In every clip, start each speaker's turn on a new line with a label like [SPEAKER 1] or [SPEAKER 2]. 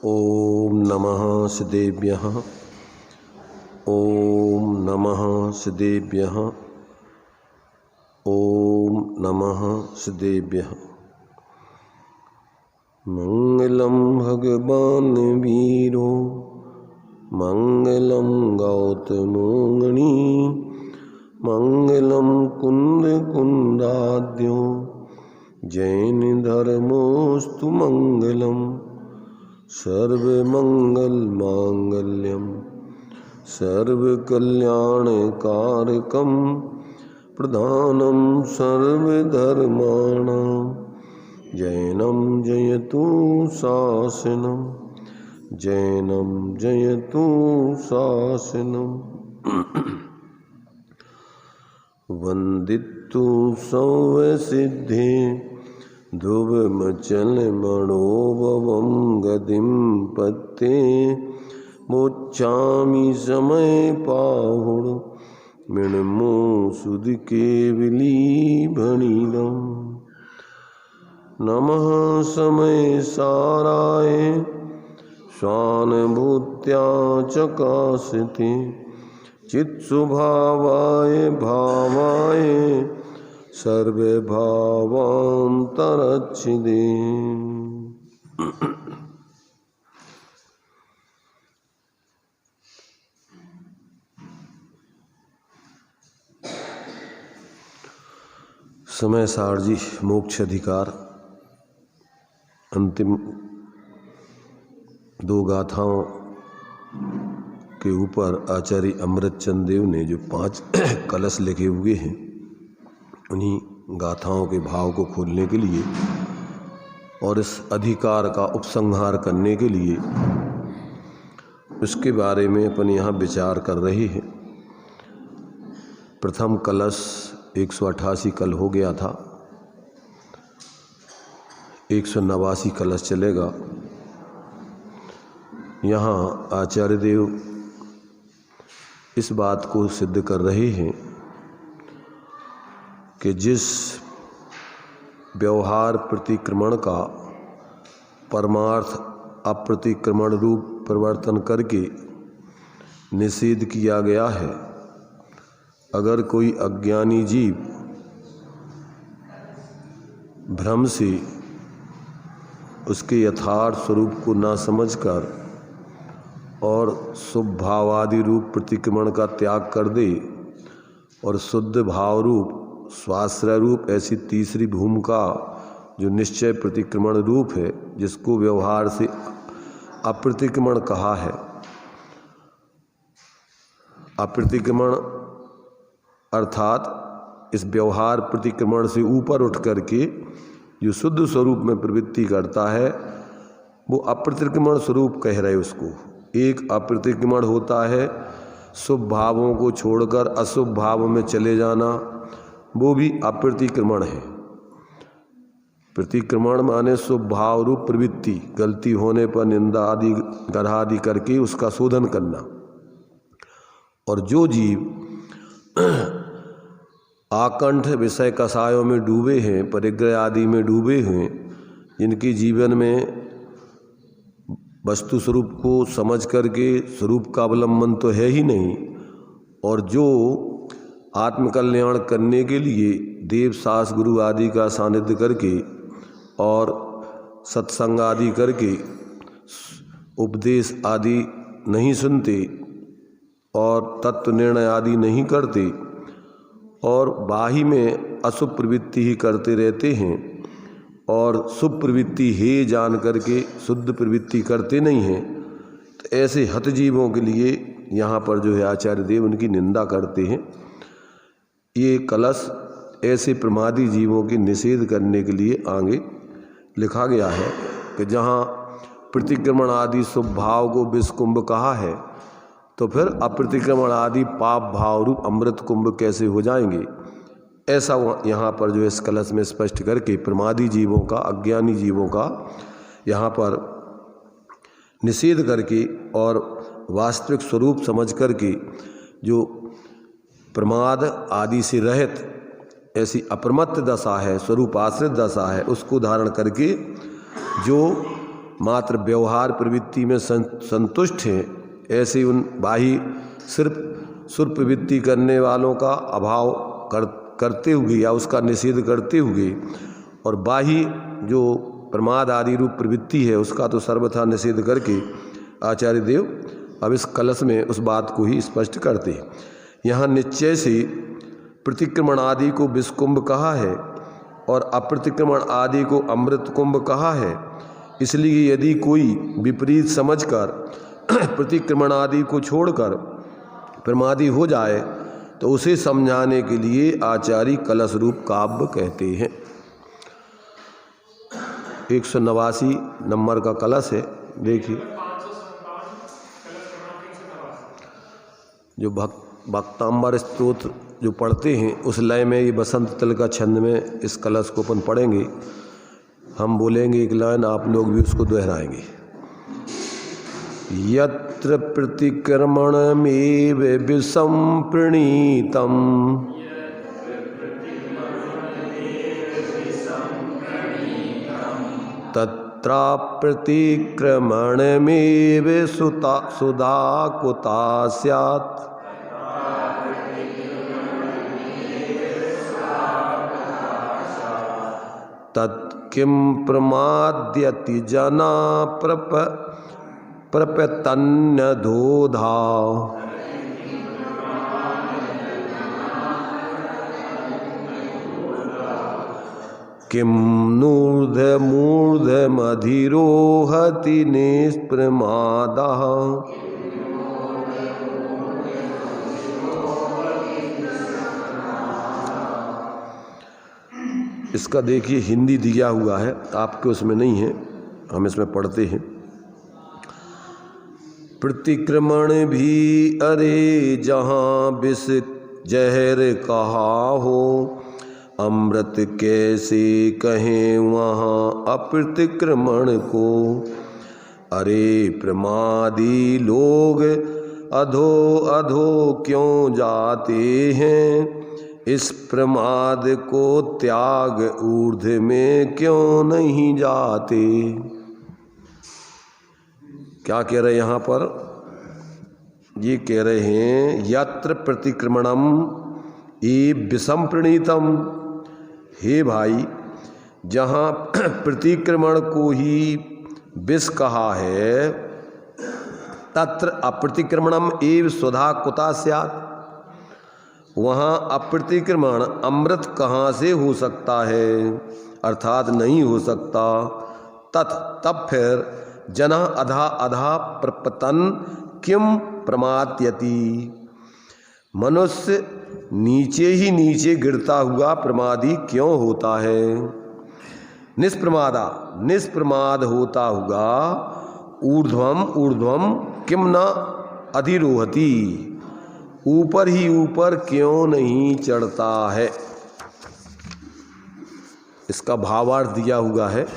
[SPEAKER 1] ओम नमः सिद्धेभ्यः। ओम नमः सिद्धेभ्यः। ओम नमः सिद्धेभ्यः। मंगलम भगवान वीरो मंगलम गौतमोगणी मंगलम कुंद कुंदाद्यो जैन धर्मोस्तु मंगलम सर्वमंगल मांगल्यम सर्वकल्याणकारकम प्रधानम सर्वधर्माणां जैनम जयतु शासनम जैनम जयतु शासनम। वंदितु सौवसिद्धे ध्रुवमचल मनोभवं गतिं पत्ते मोच्छामि समय पाहुण मृण्मो सुध केवली भणिलम्। नमः समय साराय स्वानुभूत्या चकाशते चित्स्वभावाय भावाय सर्वभावान्तरच्छिदे। समय सारजी मोक्ष अधिकार अंतिम दो गाथाओं के ऊपर आचार्य अमृतचंद देव ने जो 5 कलश लिखे हुए हैं, उन्हीं गाथाओं के भाव को खोलने के लिए और इस अधिकार का उपसंहार करने के लिए उसके बारे में अपन यहाँ विचार कर रहे हैं। प्रथम कलश 188 कल हो गया था, 189 कलश चलेगा। यहाँ आचार्य देव इस बात को सिद्ध कर रहे हैं कि जिस व्यवहार प्रतिक्रमण का परमार्थ अप्रतिक्रमण रूप परिवर्तन करके निषेध किया गया है, अगर कोई अज्ञानी जीव भ्रम से उसके यथार्थ स्वरूप को ना समझकर और शुभ भावादि रूप प्रतिक्रमण का त्याग कर दे और शुद्ध भाव रूप स्वाश्रय रूप ऐसी तीसरी भूमिका जो निश्चय प्रतिक्रमण रूप है, जिसको व्यवहार से अप्रतिक्रमण कहा है। अप्रतिक्रमण अर्थात इस व्यवहार प्रतिक्रमण से ऊपर उठ करके जो शुद्ध स्वरूप में प्रवृत्ति करता है, वो अप्रतिक्रमण स्वरूप कह रहे उसको। एक अप्रतिक्रमण होता है शुभ भावों को छोड़कर अशुभ भाव में चले जाना, वो भी अप्रतिक्रमण है। प्रतिक्रमण माने शुभ भाव रूप प्रवृत्ति, गलती होने पर निंदा आदि गर्ह आदि करके उसका शोधन करना। और जो जीव आकंठ विषय कषायों में डूबे हैं, परिग्रह आदि में डूबे हैं, जिनके जीवन में वस्तु स्वरूप को समझ करके स्वरूप का अवलंबन तो है ही नहीं, और जो आत्मकल्याण करने के लिए देव शास्त्र गुरु आदि का सानिध्य करके और सत्संग आदि करके उपदेश आदि नहीं सुनते और तत्व निर्णय आदि नहीं करते और बाही में अशुभ प्रवृत्ति ही करते रहते हैं और शुभ प्रवृत्ति है जान करके शुद्ध प्रवृत्ति करते नहीं हैं, तो ऐसे हतजीवों के लिए यहाँ पर जो है आचार्य देव उनकी निंदा करते हैं। ये कलश ऐसे प्रमादी जीवों की निषेध करने के लिए आगे लिखा गया है कि जहाँ प्रतिक्रमण आदि शुभ भाव को विष कुंभ कहा है, तो फिर अप्रतिक्रमण आदि पाप भाव रूप अमृत कुंभ कैसे हो जाएंगे। ऐसा यहाँ पर जो इस कलश में स्पष्ट करके प्रमादी जीवों का, अज्ञानी जीवों का यहाँ पर निषेध करके और वास्तविक स्वरूप समझ करके जो प्रमाद आदि से रहित ऐसी अप्रमत्त दशा है, स्वरूप आश्रित दशा है, उसको धारण करके जो मात्र व्यवहार प्रवृत्ति में संतुष्ट हैं, ऐसे उन बाह्य सिर्फ सुर प्रवृत्ति करने वालों का अभाव करते हुए या उसका निषेध करते हुए और बाह्य जो प्रमाद आदि रूप प्रवृत्ति है उसका तो सर्वथा निषेध करके आचार्य देव अब इस कलश में उस बात को ही स्पष्ट करते हैं। यहाँ निश्चय से प्रतिक्रमण आदि को विषकुंभ कहा है और अप्रतिक्रमण आदि को अमृत कुंभ कहा है। इसलिए यदि कोई विपरीत समझकर प्रतिक्रमण आदि को छोड़कर प्रमादी हो जाए तो उसे समझाने के लिए आचार्य कलश रूप काव्य कहते हैं। 189 नंबर का कलश है, देखिए। जो भक्तांबर स्तोत्र जो पढ़ते हैं उस लय में ये बसंत तल का छंद में इस कलश को अपन पढ़ेंगे। हम बोलेंगे एक लाइन, आप लोग भी उसको दोहराएंगे। यत्र प्रतिक्रमणमेव विसंप्रणीतम् तत्राप्रतिक्रमणमेव सुधा कुता स्यात्। तत्किं प्रमाद्यति जना प्रपतन्यधोधा। किं नूर्ध्वमूर्ध्वमधिरोहति निष्प्रमादः। इसका देखिए हिंदी दिया हुआ है, आपके उसमें नहीं है, हम इसमें पढ़ते हैं। प्रतिक्रमण भी अरे जहाँ विष जहर कहा हो, अमृत कैसे कहें वहाँ अप्रतिक्रमण को। अरे प्रमादी लोग अधो अधो क्यों जाते हैं, इस प्रमाद को त्याग ऊर्ध्व में क्यों नहीं जाते। क्या कह रहे यहाँ पर? ये कह रहे हैं यत्र प्रतिक्रमणम ये विषम प्रणीतम। हे भाई, जहाँ प्रतिक्रमण को ही विष कहा है, तत्र अप्रतिक्रमणम एव स्वधा कुता स्यात्। वहाँ अप्रतिक्रमण अमृत कहाँ से हो सकता है, अर्थात नहीं हो सकता। तब फिर जना अधा अधा प्रपतन किम प्रमात्यति। मनुष्य नीचे ही नीचे गिरता हुआ प्रमादी क्यों होता है। निष्प्रमाद होता हुआ ऊर्ध्वम ऊर्ध्वम किम न अधिरोहति, ऊपर ही ऊपर क्यों नहीं चढ़ता है। इसका भावार्थ दिया हुआ है।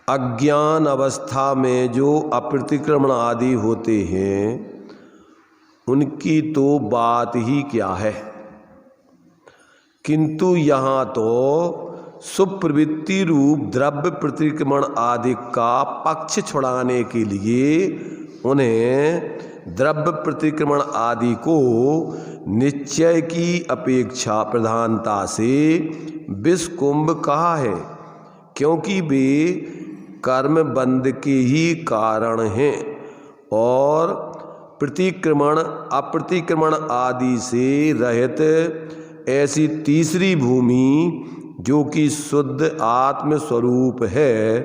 [SPEAKER 1] अज्ञान अवस्था में जो अप्रतिक्रमण आदि होते हैं उनकी तो बात ही क्या है, किंतु यहाँ तो सुप्रवृत्ति रूप द्रव्य प्रतिक्रमण आदि का पक्ष छुड़ाने के लिए उन्हें द्रव्य प्रतिक्रमण आदि को निश्चय की अपेक्षा प्रधानता से विषकुंभ कहा है, क्योंकि वे कर्म बंध के ही कारण हैं और प्रतिक्रमण अप्रतिक्रमण आदि से रहित ऐसी तीसरी भूमि जो कि शुद्ध आत्म स्वरूप है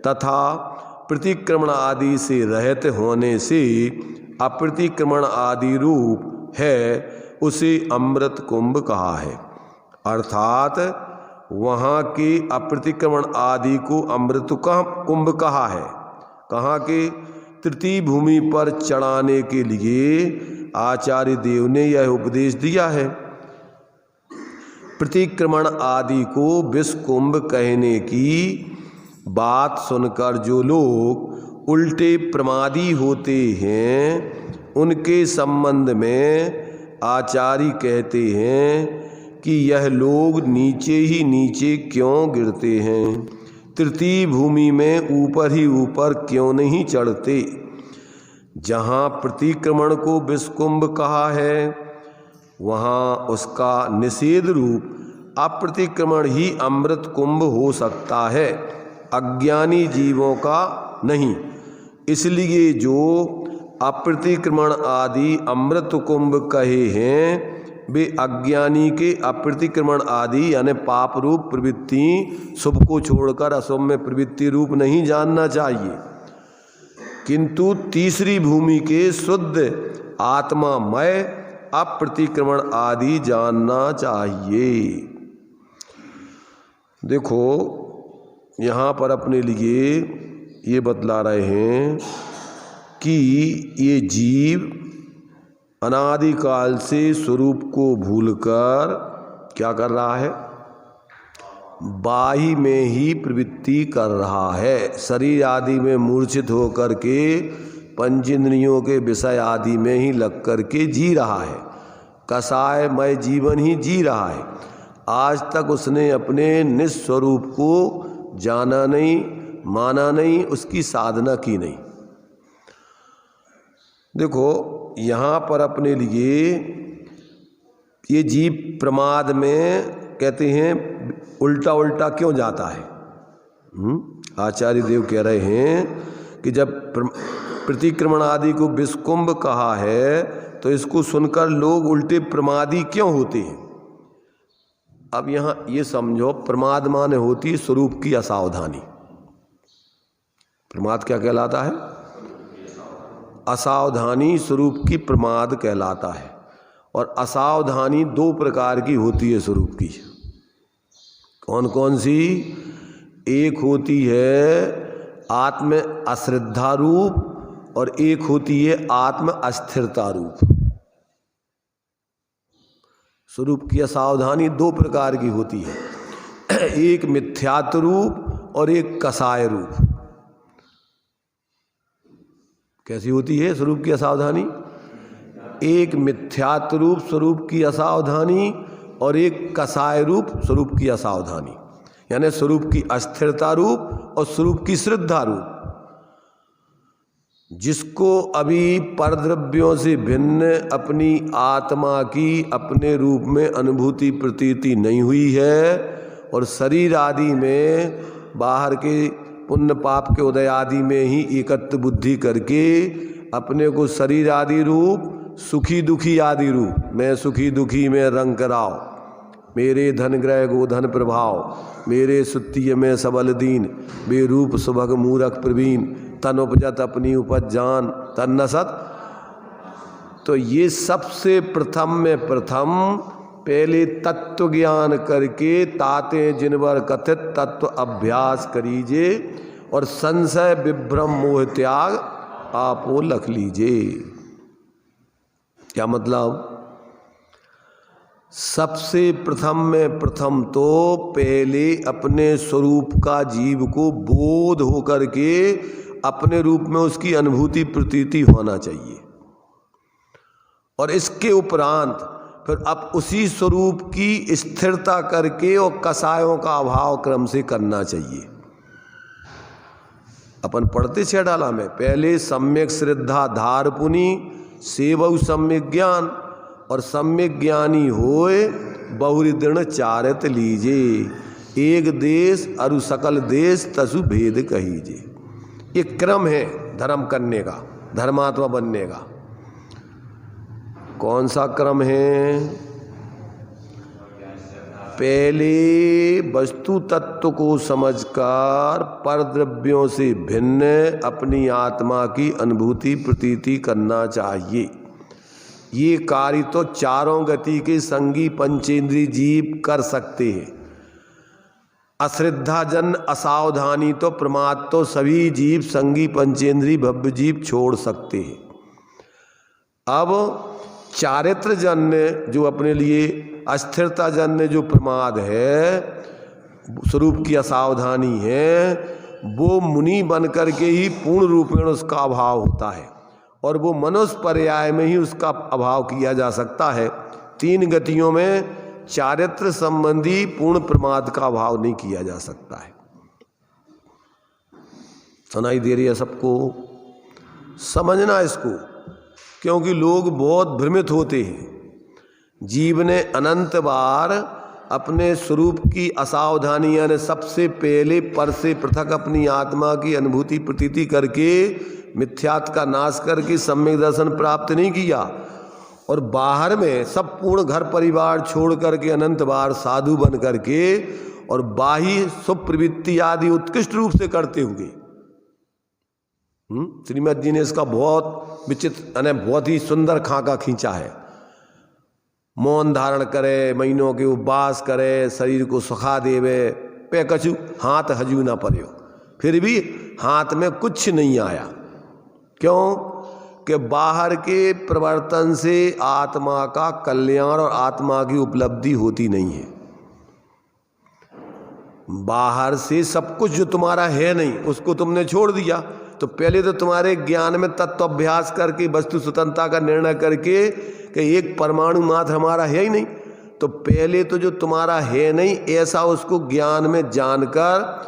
[SPEAKER 1] तथा प्रतिक्रमण आदि से रहित होने से अप्रतिक्रमण आदि रूप है, उसे अमृत कुंभ कहा है। अर्थात वहाँ के अप्रतिक्रमण आदि को अमृत का कुंभ कहा है। कहाँ के? तृतीय भूमि पर चढ़ाने के लिए आचार्य देव ने यह उपदेश दिया है। प्रतिक्रमण आदि को विषकुंभ कहने की बात सुनकर जो लोग उल्टे प्रमादी होते हैं उनके संबंध में आचार्य कहते हैं कि यह लोग नीचे ही नीचे क्यों गिरते हैं। तृतीय भूमि में ऊपर ही ऊपर क्यों नहीं चढ़ते? जहाँ प्रतिक्रमण को विषकुंभ कहा है वहाँ उसका निषेध रूप अप्रतिक्रमण ही अमृत कुंभ हो सकता है, अज्ञानी जीवों का नहीं। इसलिए जो अप्रतिक्रमण आदि अमृत कुंभ कहे हैं वे अज्ञानी के अप्रतिक्रमण आदि यानी पाप रूप प्रवृत्ति शुभ को छोड़कर अशुभ में प्रवृत्ति रूप नहीं जानना चाहिए, किंतु तीसरी भूमि के शुद्ध आत्मामय अप्रतिक्रमण आदि जानना चाहिए। देखो यहाँ पर अपने लिए ये बतला रहे हैं कि ये जीव अनादिकाल से स्वरूप को भूलकर क्या कर रहा है? बाही में ही प्रवृत्ति कर रहा है। शरीर आदि में मूर्छित होकर के पंचेंद्रियों के विषय आदि में ही लग कर के जी रहा है, कसायमय जीवन ही जी रहा है। आज तक उसने अपने निस्वरूप को जाना नहीं, माना नहीं, उसकी साधना की नहीं। देखो यहाँ पर अपने लिए ये जीव प्रमाद में कहते हैं उल्टा उल्टा क्यों जाता है? आचार्य देव कह रहे हैं कि जब प्रतिक्रमण आदि को विषकुंभ कहा है तो इसको सुनकर लोग उल्टे प्रमादी क्यों होते हैं। अब यहाँ ये समझो, प्रमाद माने होती स्वरूप की असावधानी। प्रमाद क्या कहलाता है? असावधानी स्वरूप की प्रमाद कहलाता है। और असावधानी दो प्रकार की होती है स्वरूप की। कौन कौन सी? एक होती है आत्म अश्रद्धा रूप और एक होती है आत्म अस्थिरता रूप। स्वरूप की असावधानी दो प्रकार की होती है, एक मिथ्यात्व रूप और एक कसाय रूप। कैसी होती है स्वरूप की असावधानी? एक मिथ्यात्व रूप स्वरूप की असावधानी और एक कसाय रूप स्वरूप की असावधानी, यानी स्वरूप की अस्थिरता रूप और स्वरूप की श्रद्धा रूप। जिसको अभी परद्रव्यों से भिन्न अपनी आत्मा की अपने रूप में अनुभूति प्रतीति नहीं हुई है और शरीर आदि में बाहर के पुण्य पाप के उदय आदि में ही एकत्व बुद्धि करके अपने को शरीर आदि रूप, सुखी दुखी आदि रूप, मैं सुखी दुखी में रंग कराओ, मेरे धन ग्रह गोधन प्रभाव, मेरे सुत्तीय में सबल दीन, बेरूप सुभग मूरख प्रवीण, तन उपजत अपनी उपज जान तन नसत। तो ये सबसे प्रथम में प्रथम पहले तत्व ज्ञान करके ताते जिनवर कथित तत्व अभ्यास करीजे और संशय विभ्रम मोह त्याग आपो लख लीजिए। क्या मतलब? सबसे प्रथम में प्रथम तो पहले अपने स्वरूप का जीव को बोध होकर के अपने रूप में उसकी अनुभूति प्रतीति होना चाहिए और इसके उपरांत फिर अब उसी स्वरूप की स्थिरता करके और कसायों का अभाव क्रम से करना चाहिए। अपन पढ़ते छेडाला में पहले सम्यक श्रद्धा धार पुनि सेवऊ सम्यक ज्ञान और सम्यक ज्ञानी होए बहुरी दृढ़ चारित लीजे, एक देश अरु सकल देश तसु भेद कहीजे। ये क्रम है धर्म करने का, धर्मात्मा बनने का। कौन सा क्रम है? पहले वस्तु तत्व को समझकर परद्रव्यों से भिन्न अपनी आत्मा की अनुभूति प्रतीति करना चाहिए। ये कार्य तो चारों गति के संगी पंचेंद्रीय जीव कर सकते हैं। अश्रद्धाजन असावधानी तो प्रमाद तो सभी जीव संगी पंचेंद्रीय भव्य जीव छोड़ सकते हैं। अब चारित्र जन्य जो अपने लिए अस्थिरता जन्य जो प्रमाद है, स्वरूप की असावधानी है, वो मुनि बन करके ही पूर्ण रूपेण उसका अभाव होता है और वो मनुष्य पर्याय में ही उसका अभाव किया जा सकता है। तीन गतियों में चारित्र संबंधी पूर्ण प्रमाद का अभाव नहीं किया जा सकता है। सुनाई दे रही है सबको? समझना इसको, क्योंकि लोग बहुत भ्रमित होते हैं। जीव ने अनंत बार अपने स्वरूप की असावधानी यानी सबसे पहले पर से पृथक अपनी आत्मा की अनुभूति प्रतीति करके मिथ्यात्व का नाश करके सम्यक दर्शन प्राप्त नहीं किया, और बाहर में सब पूर्ण घर परिवार छोड़ करके अनंत बार साधु बन करके और बाह्य सुप्रवृत्ति आदि उत्कृष्ट रूप से करते हुए। श्रीमद जी ने इसका बहुत विचित्र यानी बहुत ही सुंदर खाका खींचा है। मौन धारण करे, महीनों के उपवास करे, शरीर को सुखा देवे, पे कछु हाथ हजू ना पर्यो, फिर भी हाथ में कुछ नहीं आया। क्यों? कि बाहर के प्रवर्तन से आत्मा का कल्याण और आत्मा की उपलब्धि होती नहीं है। बाहर से सब कुछ जो तुम्हारा है नहीं उसको तुमने छोड़ दिया, तो पहले तो तुम्हारे ज्ञान में तत्व अभ्यास करके वस्तु स्वतंत्रता का निर्णय करके कि एक परमाणु मात्र हमारा है ही नहीं, तो पहले तो जो तुम्हारा है नहीं ऐसा उसको ज्ञान में जानकर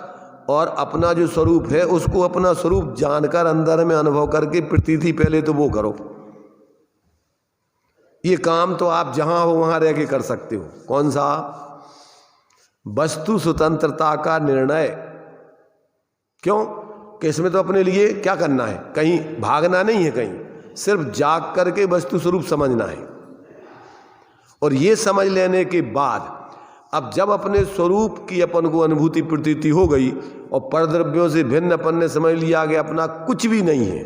[SPEAKER 1] और अपना जो स्वरूप है उसको अपना स्वरूप जानकर अंदर में अनुभव करके प्रतीति पहले तो वो करो। ये काम तो आप जहां हो वहां रह के कर सकते हो। कौन सा? वस्तु स्वतंत्रता का निर्णय। क्यों? कि इसमें तो अपने लिए क्या करना है, कहीं भागना नहीं है, कहीं सिर्फ जाग करके वस्तु स्वरूप समझना है। और ये समझ लेने के बाद अब जब अपने स्वरूप की अपन को अनुभूति प्रतीति हो गई और परद्रव्यों से भिन्न अपन ने समझ लिया कि अपना कुछ भी नहीं है,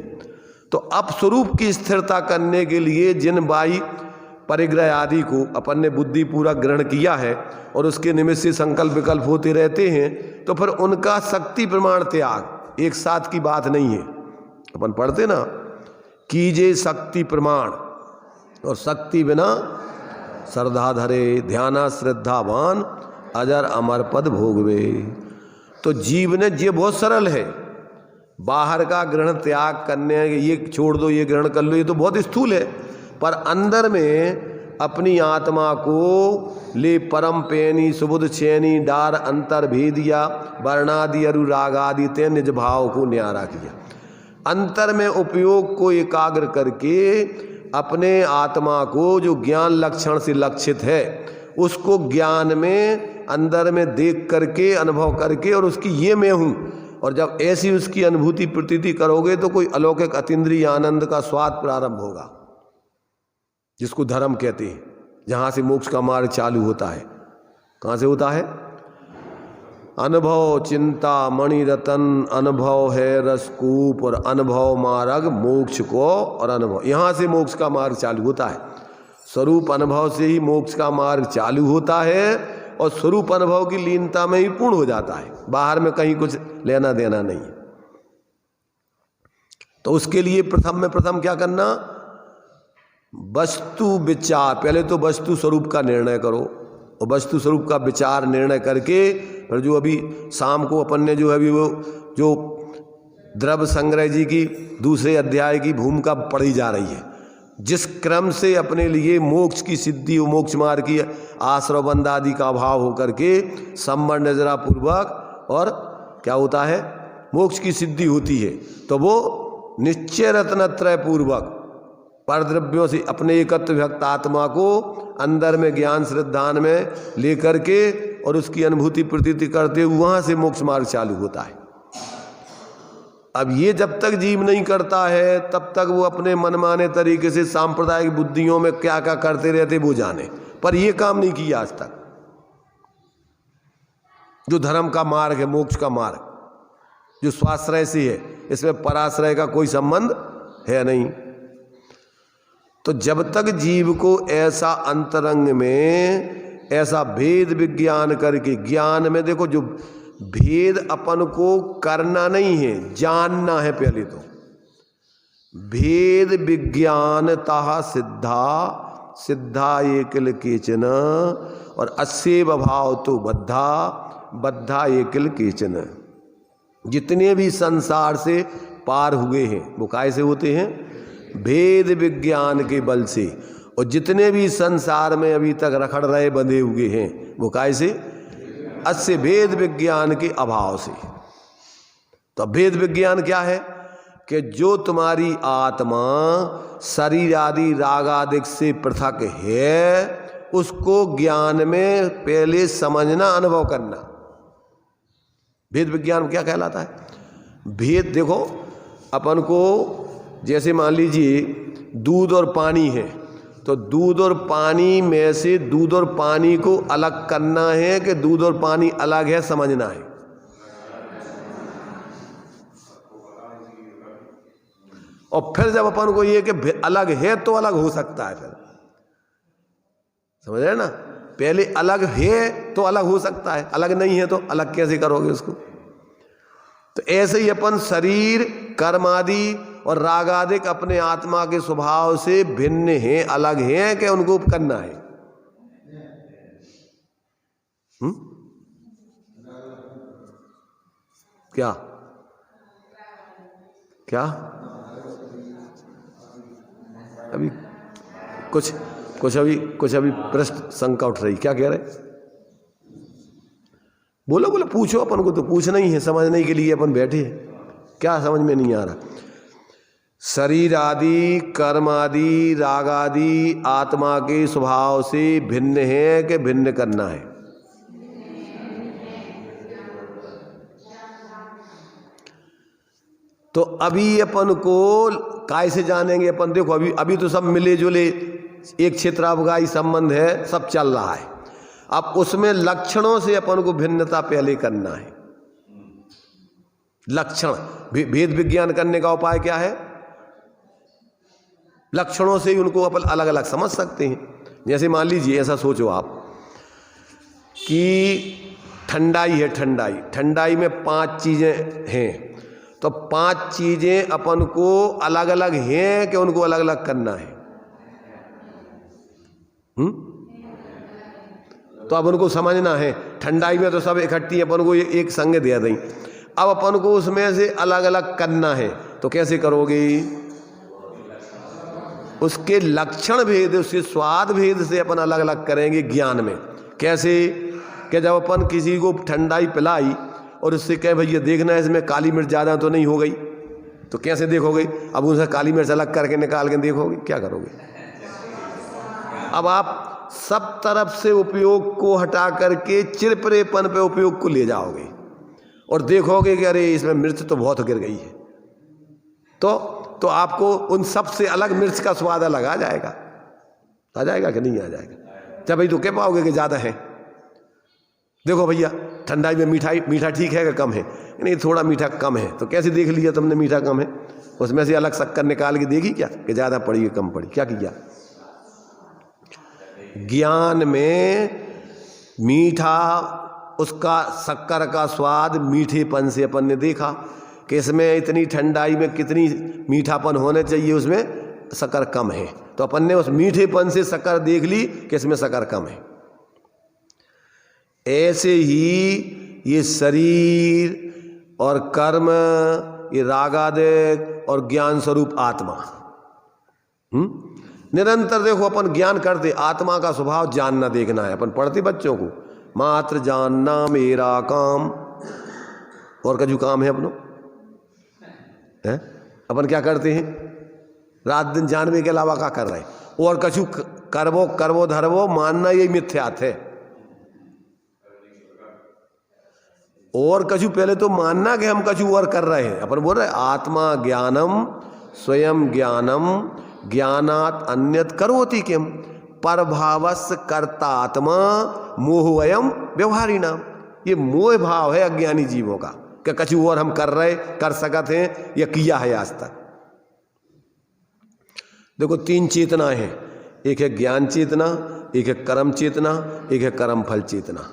[SPEAKER 1] तो अब स्वरूप की स्थिरता करने के लिए जिन बाह्य परिग्रह आदि को अपन ने बुद्धि पूरा ग्रहण किया है और उसके निमित्त से संकल्प विकल्प होते रहते हैं, तो फिर उनका शक्ति प्रमाण त्याग एक साथ की बात नहीं है। अपन पढ़ते ना, कीजे शक्ति प्रमाण, और शक्ति बिना श्रद्धा धरे, ध्याना श्रद्धावान अजर अमर पद भोगवे। तो जीव ने ये बहुत सरल है, बाहर का ग्रहण त्याग करने, ये छोड़ दो ये ग्रहण कर लो, ये तो बहुत स्थूल है, पर अंदर में अपनी आत्मा को ले परम पेनी सुबुध चैनी डार अंतर भेदिया वर्णादि अनुरागादि ते निज भाव को न्यारा किया। अंतर में उपयोग को एकाग्र करके अपने आत्मा को जो ज्ञान लक्षण से लक्षित है उसको ज्ञान में अंदर में देख करके अनुभव करके और उसकी ये मैं हूँ, और जब ऐसी उसकी अनुभूति प्रतीति करोगे तो कोई अलौकिक अतीन्द्रिय आनंद का स्वाद प्रारंभ होगा, जिसको धर्म कहते हैं, जहाँ से मोक्ष का मार्ग चालू होता है। कहाँ से होता है? अनुभव चिंता मणि रतन, अनुभव है रसकूप, और अनुभव मार्ग मोक्ष को, और अनुभव यहाँ से मोक्ष का मार्ग चालू होता है। स्वरूप अनुभव से ही मोक्ष का मार्ग चालू होता है और स्वरूप अनुभव की लीनता में ही पूर्ण हो जाता है, बाहर में कहीं कुछ लेना देना नहीं। तो उसके लिए प्रथम क्या करना? वस्तु विचार, पहले तो वस्तु स्वरूप का निर्णय करो, और वस्तु स्वरूप का विचार निर्णय करके फिर जो अभी शाम को अपन ने जो अभी वो जो द्रव्य संग्रह जी की दूसरे अध्याय की भूमिका पढ़ी जा रही है, जिस क्रम से अपने लिए मोक्ष की सिद्धि और मोक्ष मार्ग की आश्रय बंद आदि का अभाव होकर के संबंध नजरा पूर्वक और क्या होता है मोक्ष की सिद्धि होती है, तो वो निश्चय रत्नत्रय पूर्वक परद्रव्यों से अपने एकत्व भक्त आत्मा को अंदर में ज्ञान श्रद्धान में लेकर के और उसकी अनुभूति प्रतीति करते हुए वहां से मोक्ष मार्ग चालू होता है। अब ये जब तक जीव नहीं करता है तब तक वो अपने मनमाने तरीके से सांप्रदायिक बुद्धियों में क्या क्या करते रहते वो जाने, पर ये काम नहीं किया आज तक। जो धर्म का मार्ग है, मोक्ष का मार्ग, जो स्वाश्रय से है, इसमें पराश्रय का कोई संबंध है नहीं। तो जब तक जीव को ऐसा अंतरंग में ऐसा भेद विज्ञान करके, ज्ञान में देखो जो भेद अपन को करना नहीं है, जानना है। पहले तो भेद विज्ञानतः सिद्धा सिद्धा एकिल केचन, और अस्यैव भाव तो बद्धा बद्धा एकिल केचन। जितने भी संसार से पार हुए हैं वो कैसे होते हैं? भेद विज्ञान के बल से। और जितने भी संसार में अभी तक रखड़ रहे बंधे हुए हैं वो कैसे? अस्य भेद विज्ञान के अभाव से। तो भेद विज्ञान क्या है कि जो तुम्हारी आत्मा शरीर आदि राग आदि से पृथक है, उसको ज्ञान में पहले समझना, अनुभव करना। भेद विज्ञान क्या कहलाता है? भेद देखो, अपन को जैसे मान लीजिए दूध और पानी है, तो दूध और पानी में से दूध और पानी को अलग करना है कि दूध और पानी अलग है, समझना है। और फिर जब अपन को ये कि अलग है तो अलग हो सकता है, फिर समझ रहे ना, पहले अलग है तो अलग हो सकता है, अलग नहीं है तो अलग कैसे करोगे उसको? तो ऐसे ही अपन शरीर कर्म आदि और राग आदि अपने आत्मा के स्वभाव से भिन्न हैं, अलग हैं कि उनको करना है। क्या क्या अभी कुछ अभी प्रश्न शंका उठ रही, क्या कह रहे? बोलो बोलो, पूछो, अपन को तो पूछना ही है, समझने के लिए अपन बैठे हैं। क्या समझ में नहीं आ रहा? शरीर आदि कर्म आदि राग आदि आत्मा के स्वभाव से भिन्न है कि भिन्न करना है? तो अभी अपन को काय से जानेंगे अपन? देखो अभी तो सब मिले जुले एक क्षेत्रावगाही संबंध है, सब चल रहा है। अब उसमें लक्षणों से अपन को भिन्नता पहले करना है। लक्षण भेद विज्ञान करने का उपाय क्या है? लक्षणों से ही उनको अपन अलग अलग समझ सकते हैं। जैसे मान लीजिए, ऐसा सोचो आप कि ठंडाई है, ठंडाई में 5 चीजें हैं, तो 5 चीजें अपन को अलग अलग हैं कि उनको अलग अलग करना है? तो अब उनको समझना है। ठंडाई में तो सब इकट्ठी अपन को एक संग दे दें, अब अपन को उसमें से अलग अलग करना है, तो कैसे करोगे? उसके लक्षण भेद, उसके स्वाद भेद से अपन अलग अलग करेंगे ज्ञान में। कैसे? कि जब अपन किसी को ठंडाई पिलाई और उससे कहे भैया देखना इसमें काली मिर्च ज़्यादा तो नहीं हो गई, तो कैसे देखोगे? अब उनसे काली मिर्च अलग करके निकाल के देखोगे, क्या करोगे? अब आप सब तरफ से उपयोग को हटा करके चिरपरेपन पे उपयोग को ले जाओगे और देखोगे कि अरे इसमें मिर्च तो बहुत गिर गई है, तो आपको उन सब से अलग मिर्च का स्वाद अलग आ जाएगा कि नहीं आ जाएगा? जब भाई तो कह पाओगे कि ज़्यादा है। देखो भैया ठंडाई में मीठा ठीक है कि कम है? नहीं, थोड़ा मीठा कम है। तो कैसे देख लिया तुमने मीठा कम है? उसमें से अलग शक्कर निकाल के देखी क्या कि ज़्यादा पड़ी है कम पड़ी? क्या किया? ज्ञान में मीठा, उसका शक्कर का स्वाद मीठेपन से अपन ने देखा कि इसमें इतनी ठंडाई में कितनी मीठापन होने चाहिए, उसमें शक्कर कम है, तो अपन ने उस मीठेपन से शक्कर देख ली कि इसमें शक्कर कम है। ऐसे ही ये शरीर और कर्म, ये रागादेश और ज्ञान स्वरूप आत्मा, निरंतर देखो अपन ज्ञान करते, आत्मा का स्वभाव जानना देखना है। अपन पढ़ते बच्चों को, मात्र जानना मेरा काम, और कजू काम है अपनों है? अपन क्या करते हैं? रात दिन जानने के अलावा क्या कर रहे हैं? और कछु करवो धरवो मानना, यही मिथ्यात है। और कछु पहले तो मानना कि हम कछु और कर रहे हैं। अपन बोल रहे आत्मा ज्ञानम स्वयं ज्ञानम ज्ञानात अन्यत करोति किम परभावस्य कर्ता आत्मा मोहवयम व्यवहारिणाम। ये मोह भाव है अज्ञानी जीवों का कि कछु और हम कर सकते हैं या किया है आज तक। देखो 3 चेतनाएं हैं, एक है ज्ञान चेतना, एक है कर्म चेतना, एक है कर्म फल चेतना।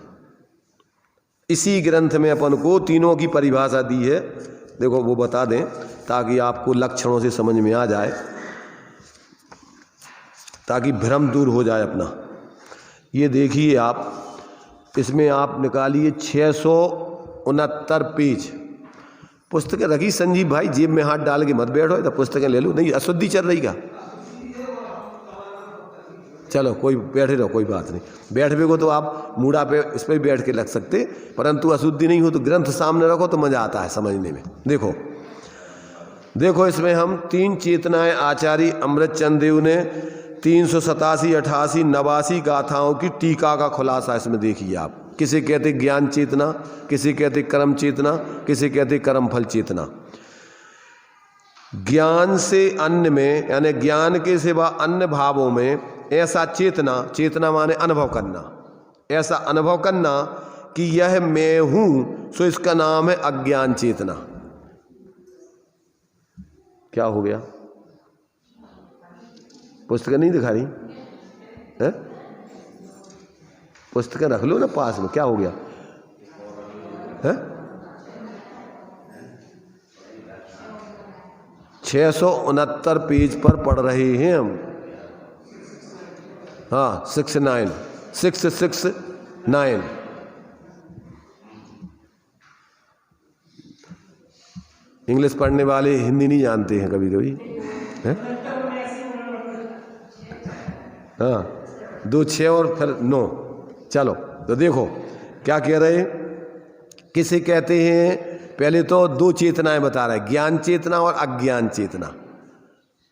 [SPEAKER 1] इसी ग्रंथ में अपन को तीनों की परिभाषा दी है। देखो वो बता दें ताकि आपको लक्षणों से समझ में आ जाए, ताकि भ्रम दूर हो जाए अपना। ये देखिए आप, इसमें आप निकालिए 669 पेज पुस्तकें रखी। संजीव भाई जेब में हाथ डाल के मत बैठो, तो पुस्तकें ले लो। नहीं अशुद्धि चल रही का? चलो कोई बैठे रहो, कोई बात नहीं। बैठ भी को तो आप मूड़ा पे इस पर भी बैठ के लग सकते, परंतु अशुद्धि नहीं हो तो ग्रंथ सामने रखो तो मजा आता है समझने में। देखो देखो इसमें हम 3 चेतनाएं आचार्य अमृतचंद देव ने 387, 88, 89 गाथाओं की टीका का खुलासा इसमें देखिए आप। किसे कहते ज्ञान चेतना, किसे कहते कर्म चेतना, किसे कहते कर्म फल चेतना। ज्ञान से अन्य में यानी ज्ञान के सिवा अन्य भावों में ऐसा चेतना, चेतना माने अनुभव करना, ऐसा अनुभव करना कि यह मैं हूं, सो इसका नाम है अज्ञान चेतना। क्या हो गया? पुस्तकें नहीं दिखा रही है? पुस्तकें रख लो ना पास में। क्या हो गया है? 669 पेज पर पढ़ रहे हैं हम। हाँ 669 इंग्लिश पढ़ने वाले हिंदी नहीं जानते हैं कभी कभी है? हाँ 2 6 और फिर 9। चलो तो देखो क्या कह रहे, किसे कहते हैं? पहले तो 2 चेतनाएं बता रहे, ज्ञान चेतना और अज्ञान चेतना।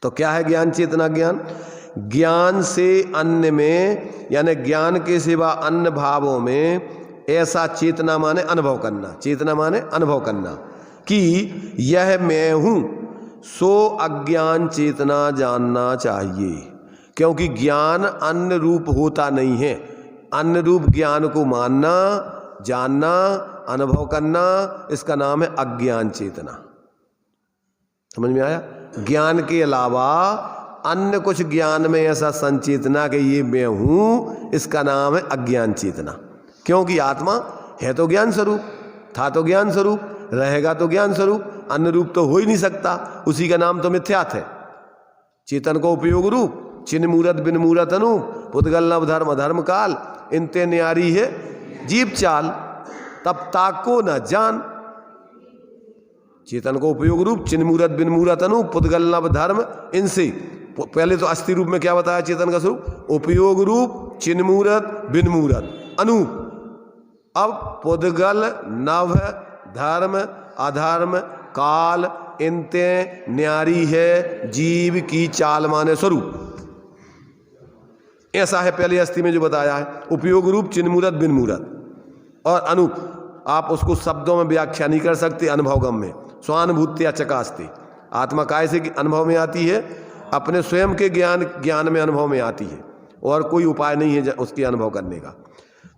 [SPEAKER 1] तो क्या है ज्ञान चेतना? ज्ञान से अन्य में यानी ज्ञान के सिवा अन्य भावों में ऐसा चेतना माने अनुभव करना, चेतना माने अनुभव करना कि यह मैं हूं, सो अज्ञान चेतना जानना चाहिए। क्योंकि ज्ञान अन्य रूप होता नहीं है। अन्य रूप ज्ञान को मानना, जानना, अनुभव करना, इसका नाम है अज्ञान चेतना। समझ में आया? ज्ञान के अलावा अन्य कुछ ज्ञान में ऐसा संचेतना कि ये मैं हूं, इसका नाम है अज्ञान चेतना। क्योंकि आत्मा है तो ज्ञान स्वरूप, था तो ज्ञान स्वरूप, रहेगा तो ज्ञान स्वरूप, अन्य रूप तो हो ही नहीं सकता। उसी का नाम तो मिथ्यात्व है। चेतन को उपयोग रूप, चिन्ह मूरत बिन मूरत अनूप, पुद्गल नव धर्म धर्म काल, इनते न्यारी है जीव चाल, तब ताको न जान। चेतन को उपयोग रूप, चिन्ह मूरत बिन मूरत अनूप, पुद्गल नव धर्म, इनसे पहले तो अस्थि रूप में क्या बताया चेतन का स्वरूप? उपयोग रूप, चिन्ह मूरत बिन मूरत अनूप। अब पुद्गल नव धर्म अधर्म काल, इनते न्यारी है जीव की चाल माने स्वरूप। ऐसा है पहले अस्थि में जो बताया है, उपयोग रूप, चिन्ह मूरत बिन मूरत और अनूप। आप उसको शब्दों में व्याख्या नहीं कर सकते। अनुभवगम में स्वानुभूति या चकास्ते, आत्मा काय से अनुभव में आती है? अपने स्वयं के ज्ञान में अनुभव में आती है, और कोई उपाय नहीं है उसके अनुभव करने का।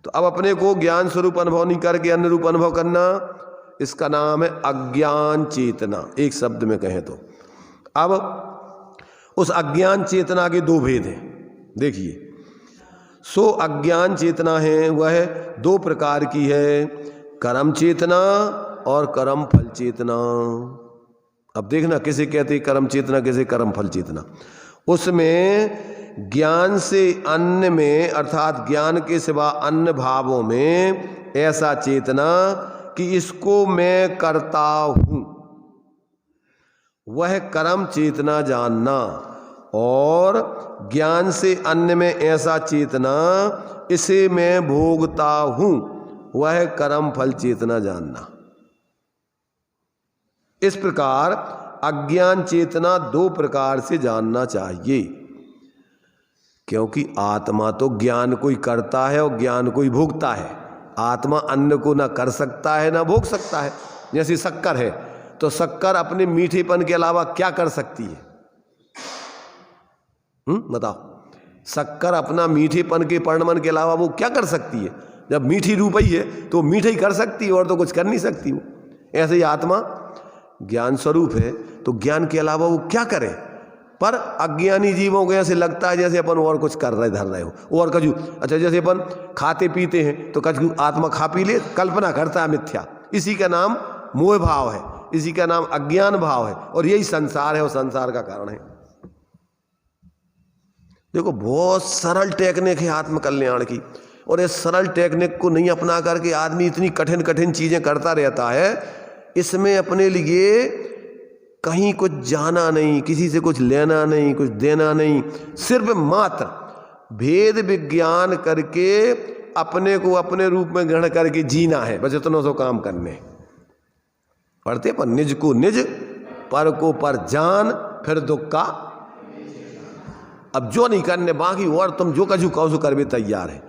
[SPEAKER 1] तो अब अपने को ज्ञान स्वरूप अनुभव नहीं करके अन्य रूप अनुभव करना, इसका नाम है अज्ञान चेतना, एक शब्द में कहें तो। अब उस अज्ञान चेतना के 2 भेद हैं। देखिए, सो अज्ञान चेतना है वह 2 प्रकार की है, कर्म चेतना और कर्म फल चेतना। अब देखना किसे कहते कर्म चेतना, किसे कर्म फल चेतना। उसमें ज्ञान से अन्य में अर्थात ज्ञान के सिवा अन्य भावों में ऐसा चेतना कि इसको मैं करता हूं, वह कर्म चेतना जानना। और ज्ञान से अन्य में ऐसा चेतना इसे मैं भोगता हूं, वह कर्म फल चेतना जानना। इस प्रकार अज्ञान चेतना 2 प्रकार से जानना चाहिए। क्योंकि आत्मा तो ज्ञान को ही करता है और ज्ञान को ही भोगता है। आत्मा अन्य को ना कर सकता है ना भोग सकता है। जैसे शक्कर है तो शक्कर अपने मीठेपन के अलावा क्या कर सकती है? बताओ, शक्कर अपना मीठेपन के परिणमन के अलावा वो क्या कर सकती है? जब मीठी रूप ही है तो मीठा ही कर सकती है और तो कुछ कर नहीं सकती वो। ऐसे ही आत्मा ज्ञान स्वरूप है तो ज्ञान के अलावा वो क्या करे? पर अज्ञानी जीवों को ऐसे लगता है जैसे अपन और कुछ कर रहे धर रहे हो और कजू। अच्छा, जैसे अपन खाते पीते हैं तो कजू आत्मा खा पी ले, कल्पना करता है मिथ्या। इसी का नाम मोह भाव है, इसी का नाम अज्ञान भाव है, और यही संसार है और संसार का कारण है। देखो, बहुत सरल टेक्निक है आत्मकल्याण की, और इस सरल टेक्निक को नहीं अपना करके आदमी इतनी कठिन कठिन चीजें करता रहता है। इसमें अपने लिए कहीं कुछ जाना नहीं, किसी से कुछ लेना नहीं, कुछ देना नहीं, सिर्फ मात्र भेद विज्ञान करके अपने को अपने रूप में ग्रहण करके जीना है, बस इतना सो काम करने। पढ़ते पर निज को निज, पर को पर जान, फिर दुख का अब जो नहीं करने बाकी, और तुम जो कजू कहो सो कर भी तैयार है।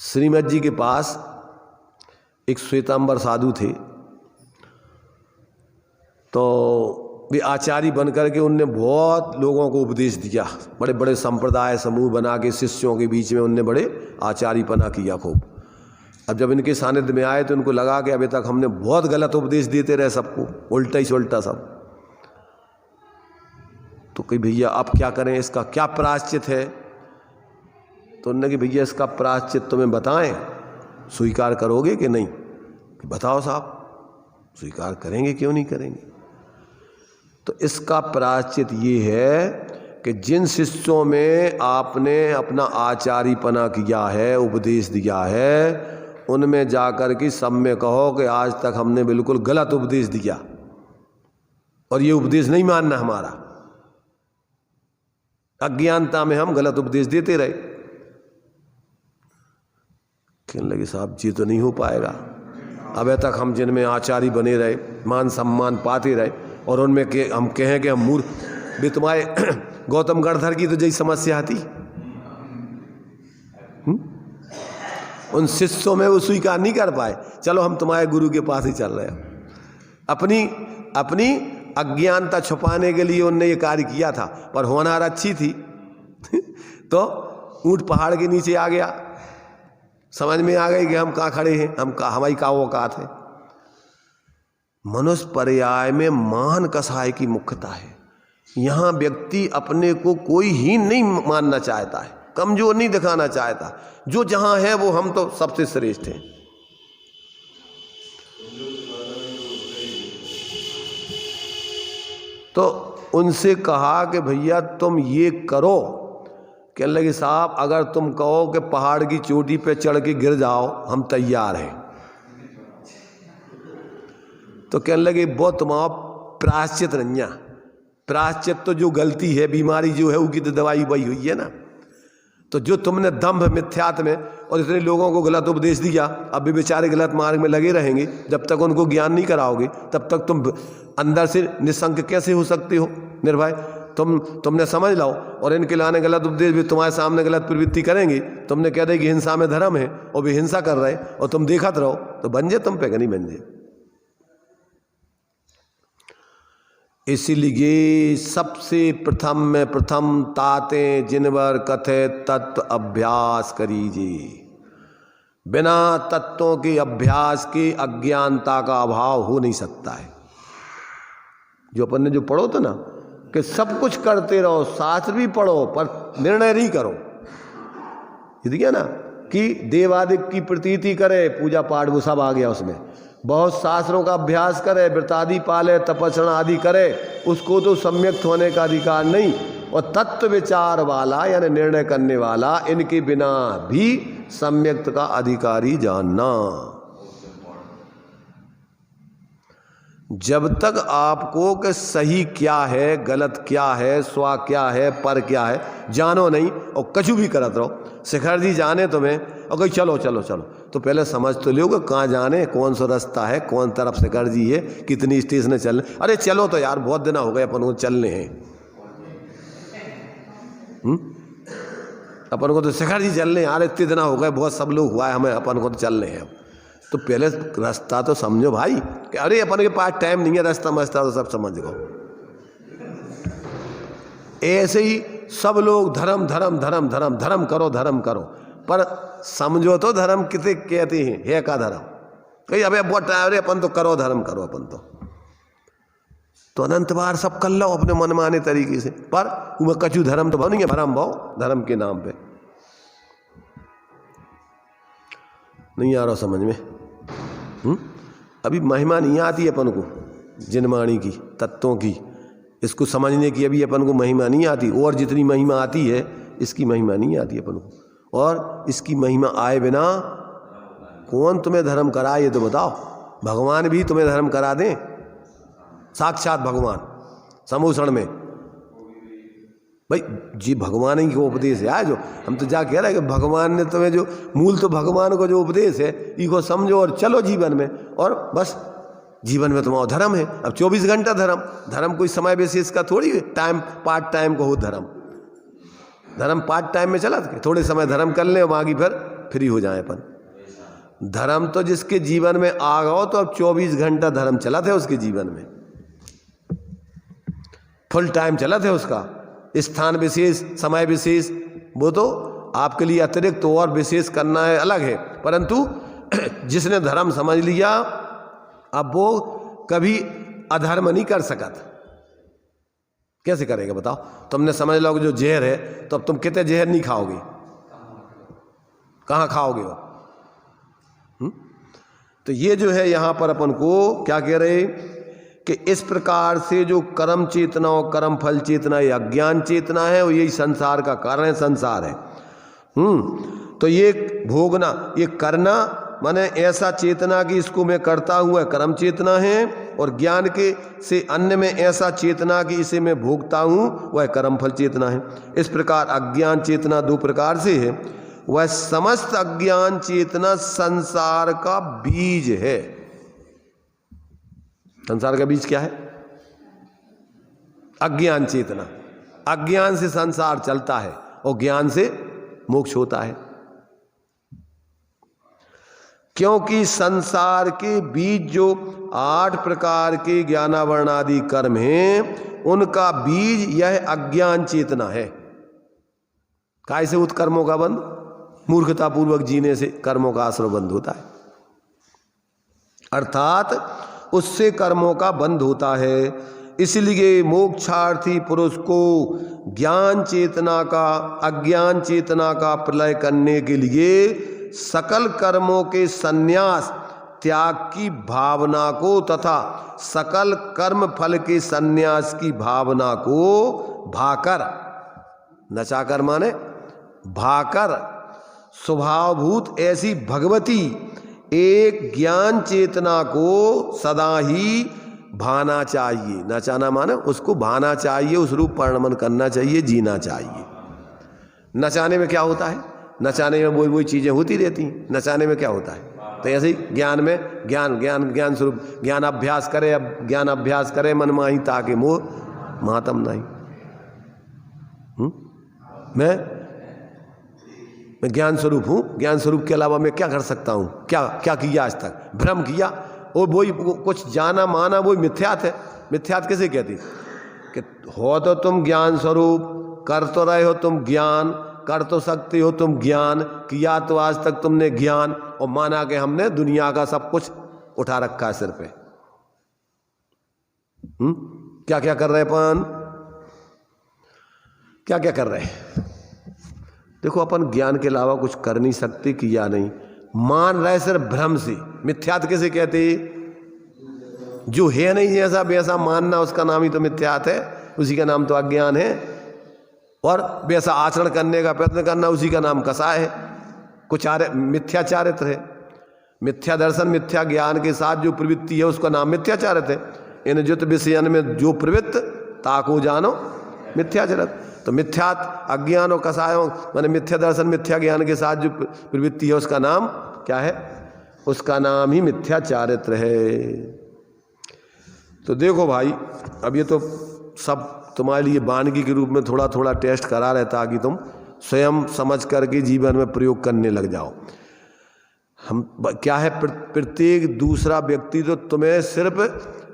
[SPEAKER 1] श्रीमद जी के पास एक श्वेतांबर साधु थे, तो वे आचार्य बन करके उनने बहुत लोगों को उपदेश दिया। बड़े बड़े संप्रदाय समूह बना के शिष्यों के बीच में उनने बड़े आचार्यपना किया खूब। अब जब इनके सानिध्य में आए तो उनको लगा कि अभी तक हमने बहुत गलत उपदेश देते रहे सबको, उल्टा ही सुल्टा सब। तो कही भैया अब क्या करें, इसका क्या प्रायश्चित है? तो उन्होंने कि भैया इसका प्रायश्चित तुम्हें बताएं, स्वीकार करोगे कि नहीं? बताओ साहब। स्वीकार करेंगे, क्यों नहीं करेंगे। तो इसका प्रायश्चित ये है कि जिन शिष्यों में आपने अपना आचार्यपना किया है, उपदेश दिया है, उनमें जाकर के सब में कहो कि आज तक हमने बिल्कुल गलत उपदेश दिया और ये उपदेश नहीं मानना हमारा। अज्ञानता में हम गलत उपदेश देते रहे। कहने लगे साहब जी तो नहीं हो पाएगा। अब तक हम जिनमें आचार्य बने रहे, मान सम्मान पाते रहे, और उनमें हम कहें कि हम मूर्ख भी। तुम्हारे गौतम गणधर की तो जैसी समस्या थी, उन शिष्यों में वो स्वीकार नहीं कर पाए। चलो हम तुम्हारे गुरु के पास ही चल रहे हैं। अपनी अज्ञानता छुपाने के लिए उनने ये कार्य किया था, पर होनहार अच्छी थी तो ऊंट पहाड़ के नीचे आ गया, समझ में आ गई कि हम कहाँ खड़े हैं, हमारी का औकात है। मनुष्य पर्याय में महान कसाय की मुख्यता है। यहाँ व्यक्ति अपने को कोई हीन नहीं मानना चाहता है, कमजोर नहीं दिखाना चाहता। जो जहाँ है वो हम तो सबसे श्रेष्ठ हैं। तो उनसे कहा कि भैया तुम ये करो। कहने लगे साहब अगर तुम कहो कि पहाड़ की चोटी पे चढ़ के गिर जाओ, हम तैयार हैं। तो कहने लगे वो तुम्हारा प्रायश्चित रंजा, प्रायश्चित तो जो गलती है, बीमारी जो है उसकी तो दवाई वही हुई है ना। तो जो तुमने दंभ मिथ्यात्व में और इतने लोगों को गलत उपदेश दिया, अब भी बेचारे गलत मार्ग में लगे रहेंगे। जब तक उनको ज्ञान नहीं कराओगे तब तक तुम अंदर से निसंक कैसे हो सकते हो, निर्भय। तुमने समझ लाओ, और इनके लाने गलत उपदेश भी तुम्हारे सामने गलत प्रवृत्ति करेंगे। तुमने कह दे कि हिंसा में धर्म है और भी हिंसा कर रहे, और तुम देखत रहो, तो बन जाए तुम पे, नहीं बन जाए। इसीलिए सबसे प्रथम में प्रथम ताते जिनवर कथे तत्व अभ्यास करीजिए। बिना तत्वों के अभ्यास के अज्ञानता का अभाव हो नहीं सकता है। जो अपन ने जो पढ़ो था ना कि सब कुछ करते रहो, शास्त्र भी पढ़ो, पर निर्णय नहीं करो। ये देखिए ना कि देवादिक की प्रतीति करे, पूजा पाठ वो सब आ गया उसमें। बहुत शास्त्रों का अभ्यास करे, व्रतादि पाले, तपस्या आदि करे, उसको तो सम्यक्त होने का अधिकार नहीं। और तत्व विचार वाला यानी निर्णय करने वाला, इनके बिना भी सम्यक्त का अधिकारी जानना। जब तक आपको कि सही क्या है, गलत क्या है, स्वा क्या है, पर क्या है जानो नहीं, और कछु भी करत रहो। शिखर जी जाने तुम्हें और कहीं चलो चलो चलो, तो पहले समझ तो लो कि कहाँ जाने, कौन सा रास्ता है, कौन तरफ शिखर जी है, कितनी स्टेशन चलने। अरे चलो तो यार बहुत दिन हो गए अपन को चलने हैं। अपन को तो शिखर जी चलने यार, इतने दिन हो गए, बहुत सब लोग हुआ है, हमें अपन को तो चलने हैं। तो पहले रास्ता तो समझो भाई कि अरे अपन के पास टाइम नहीं है, रास्ता मस्ता तो सब समझ गो। ऐसे ही सब लोग धर्म धर्म धर्म धर्म धर्म करो, धर्म करो, पर समझो तो धर्म किसे कहते हैं, है का धर्म। कहीं अबे बहुत टाइम, अपन तो करो धर्म करो, अपन तो अनंत बार सब कर लो अपने मनमाने तरीके से, पर वह कछु धर्म तो बनेंगे, भरम भाव धर्म के नाम पे। नहीं आ रहा समझ में। अभी महिमा नहीं आती अपन को जिनवाणी की, तत्वों की, इसको समझने की अभी अपन को महिमा नहीं आती। और जितनी महिमा आती है इसकी महिमा नहीं आती अपन को। और इसकी महिमा आए बिना कौन तुम्हें धर्म कराए, ये तो बताओ। भगवान भी तुम्हें धर्म करा दें, साक्षात भगवान समूषण में, भाई जी भगवान ही को उपदेश है जो हम तो जा कह रहे हैं कि भगवान ने तुम्हें जो मूल तो भगवान को जो उपदेश है इसको समझो और चलो जीवन में, और बस जीवन में तुम्हारा धर्म है। अब 24 घंटा धर्म कोई समय विशेष का थोड़ी है, टाइम पार्ट टाइम को हो धर्म पार्ट टाइम में चला थोड़े समय धर्म कर ले और बाकी फिर फ्री हो जाए अपन। धर्म तो जिसके जीवन में आ गओ तो अब 24 घंटा धर्म चला था उसके जीवन में, फुल टाइम चला था उसका, स्थान विशेष समय विशेष वो तो आपके लिए अतिरिक्त तो और विशेष करना है अलग है, परंतु जिसने धर्म समझ लिया अब वो कभी अधर्म नहीं कर सकता। कैसे करेगा बताओ? तुमने समझ लो जो जहर है तो अब तुम कितने जहर नहीं खाओगे, कहाँ खाओगे वो? तो ये जो है यहाँ पर अपन को क्या कह रहे कि इस प्रकार से जो कर्म चेतना और कर्म फल चेतना या अज्ञान चेतना है वो यही संसार का कारण है, संसार है। तो ये भोगना, ये करना माने ऐसा चेतना कि इसको मैं करता हुआ कर्म चेतना है, और ज्ञान के से अन्य में ऐसा चेतना कि इसे मैं भोगता हूँ वह कर्म फल चेतना है। इस प्रकार अज्ञान चेतना दो प्रकार से है। वह समस्त अज्ञान चेतना संसार का बीज है। संसार का बीज क्या है? अज्ञान चेतना। अज्ञान से संसार चलता है और ज्ञान से मोक्ष होता है, क्योंकि संसार के बीज जो 8 प्रकार के ज्ञानावरण आदि कर्म हैं उनका बीज यह अज्ञान चेतना है। काय से उत कर्मों का बंध? मूर्खता पूर्वक जीने से कर्मों का आश्रय बंध होता है, अर्थात उससे कर्मों का बंध होता है। इसलिए मोक्षार्थी पुरुष को ज्ञान चेतना का अज्ञान चेतना का प्रलय करने के लिए सकल कर्मों के संन्यास त्याग की भावना को तथा सकल कर्म फल के संन्यास की भावना को भाकर, नचाकर माने भाकर, स्वभावभूत ऐसी भगवती एक ज्ञान चेतना को सदा ही भाना चाहिए। नचाना माने उसको भाना चाहिए, उस रूप परिणमन करना चाहिए, जीना चाहिए। नचाने में क्या होता है? नचाने में वही चीजें होती रहती हैं। नचाने में क्या होता है? तो ऐसे ही ज्ञान में ज्ञान स्वरूप ज्ञान अभ्यास करे, अब ज्ञान अभ्यास करे मन माही ताकि मोह मातम नहीं। मैं ज्ञान स्वरूप हूँ, ज्ञान स्वरूप के अलावा मैं क्या कर सकता हूँ? क्या किया आज तक? भ्रम किया, और वही कुछ जाना माना, वही मिथ्यात है। मिथ्यात किसे कहती? कि हो तो तुम ज्ञान स्वरूप, कर तो रहे हो तुम ज्ञान, कर तो सकते हो तुम ज्ञान, किया तो आज तक तुमने ज्ञान, और माना कि हमने दुनिया का सब कुछ उठा रखा है सिर पे। क्या क्या कर रहे अपन? क्या क्या कर रहे हैं? देखो अपन ज्ञान के अलावा कुछ कर नहीं सकते, किया नहीं, मान रहे सिर्फ भ्रम से। मिथ्यात किसे कहते? जो है नहीं जैसा वैसा मानना, उसका नाम ही तो मिथ्यात है, उसी का नाम तो अज्ञान है। और वैसा आचरण करने का प्रयत्न करना, उसी का नाम कसाय है, कुछ मिथ्या चारित्र है। मिथ्या दर्शन मिथ्या ज्ञान के साथ जो प्रवृत्ति है उसका नाम मिथ्या चारित्र है। इन जुत विषयन में जो प्रवृत्त ताको जानो मिथ्याचरित। तो मिथ्यात अज्ञान और कसायों माने मिथ्या दर्शन मिथ्या ज्ञान के साथ जो प्रवृत्ति है उसका नाम क्या है? उसका नाम ही मिथ्या चारित्र है। तो देखो भाई, अब ये तो सब तुम्हारे लिए वानगी के रूप में थोड़ा थोड़ा टेस्ट करा रहे ताकि तुम स्वयं समझ करके जीवन में प्रयोग करने लग जाओ। हम क्या है, प्रत्येक दूसरा व्यक्ति तो तुम्हें सिर्फ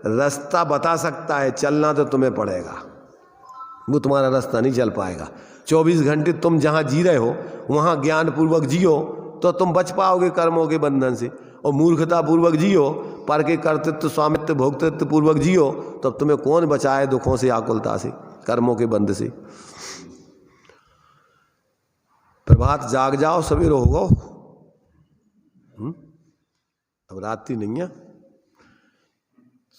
[SPEAKER 1] रास्ता बता सकता है, चलना तो तुम्हें पड़ेगा, वो तुम्हारा रास्ता नहीं चल पाएगा। 24 घंटे तुम जहाँ जी रहे हो वहाँ ज्ञान पूर्वक जियो तो तुम बच पाओगे कर्मों के बंधन से, और मूर्खता पूर्वक जियो, पर के कर्तृत्व स्वामित्व भोक्तृत्व पूर्वक जियो, तब तुम्हें कौन बचाए दुखों से, आकुलता से, कर्मों के बंध से। प्रभात जाग जाओ, सवेरे होगा। अब रात्रि नहीं है,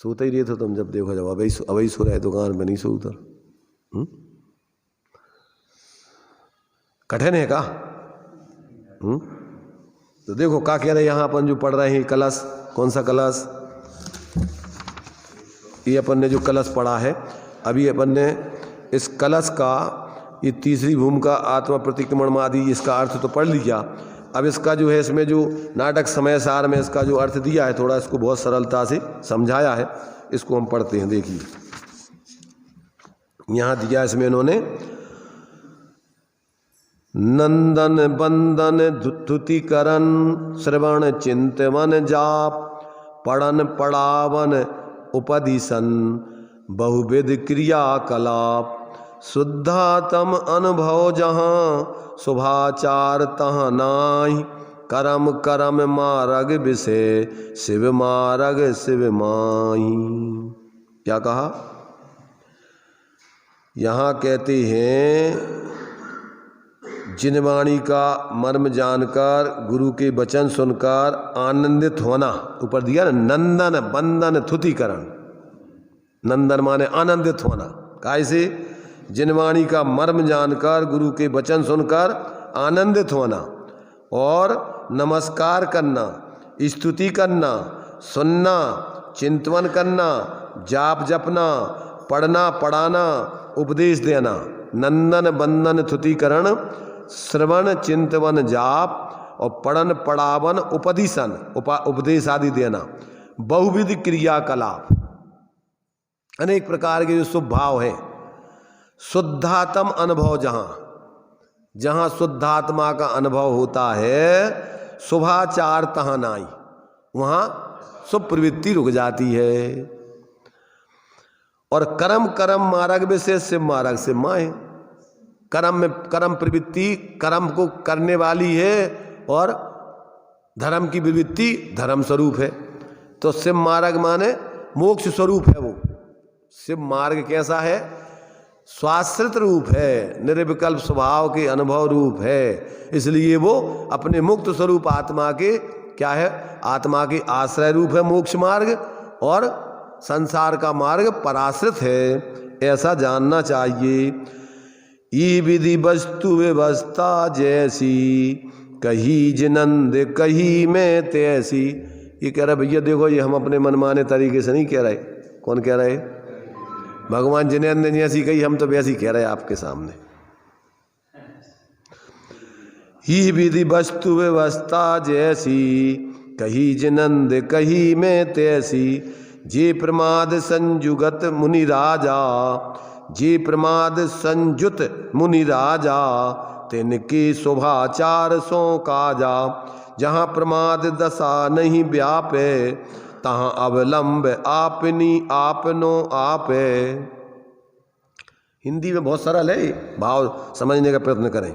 [SPEAKER 1] सोते ही रहे थे तुम, जब देखो जब अभी सो रहे दुकान पर नहीं सो उधर। कठिन है का? तो देखो क्या कह रहे हैं यहाँ अपन जो पढ़ रहे हैं कलश। कौन सा कलश? ये अपन ने जो कलश पढ़ा है, अभी अपन ने इस कलश का ये तीसरी भूमिका आत्मा प्रतिक्रमण आदि, इसका अर्थ तो पढ़ लिया। अब इसका जो है, इसमें जो नाटक समय सार में इसका जो अर्थ दिया है, थोड़ा इसको बहुत सरलता से समझाया है, इसको हम पढ़ते हैं। देखिए यहाँ दिया इसमें इन्होंने, नंदन बंदन धुतिकरण श्रवण चिंतवन जाप पढ़न पढ़ावन उपदिशन बहुविध क्रियाकलाप शुद्धातम अनुभव जहाँ शुभाचार तहाँ नाहि करम करम मारग विषय शिव मारग शिव माही। क्या कहा? यहाँ कहते हैं जिनवाणी का मर्म जानकर गुरु के वचन सुनकर आनंदित होना, ऊपर दिया ना, नंदन बंदन थुतिकरण। नंदन माने आनंदित होना, कैसे? जिनवाणी का मर्म जानकर गुरु के वचन सुनकर आनंदित होना और नमस्कार करना, स्तुति करना, सुनना, चिंतवन करना, जाप जपना, पढ़ना पढ़ाना, उपदेश देना। नंदन बंदन थुतिकरण श्रवण चिंतवन जाप और पढ़न पढ़ावन उपदिशन उपदेश आदि देना। बहुविध क्रियाकलाप, अनेक प्रकार के जो शुभ भाव है। शुद्धात्म अनुभव, जहाँ शुद्धात्मा का अनुभव होता है, शुभाचार तहाँ नाई, वहाँ शुभ प्रवृत्ति रुक जाती है। और कर्म कर्म मार्ग विशेष शिव मार्ग से माए। कर्म में कर्म प्रवृत्ति कर्म को करने वाली है और धर्म की प्रवृत्ति धर्म स्वरूप है। तो शिव मार्ग माने मोक्ष स्वरूप है। वो शिव मार्ग कैसा है? स्वाश्रित रूप है, निर्विकल्प स्वभाव के अनुभव रूप है। इसलिए वो अपने मुक्त स्वरूप आत्मा के क्या है? आत्मा के आश्रय रूप है मोक्ष मार्ग, और संसार का मार्ग पराश्रित है, ऐसा जानना चाहिए। ई विधि वस्तु व्यवस्था जैसी कही जिनंद कही में तैसी। ये कह रहा भैया देखो, ये हम अपने मनमाने तरीके से नहीं कह रहे। कौन कह रहे? भगवान जिनेंद्र ने ऐसी कही, हम तो वैसी कह रहे हैं आपके सामने। ही विधि वस्तु व्यवस्था जैसी कही जिनंद कही में तैसी जे प्रमाद संजुगत मुनि राजा जे प्रमाद संजुत मुनि राजा तिनके शोभाचार सो काजा। जहाँ प्रमाद दशा नहीं व्यापे तहाँ अवलंब आपनी आपनो आपे। हिंदी में बहुत सरल है, भाव समझने का प्रयत्न करें।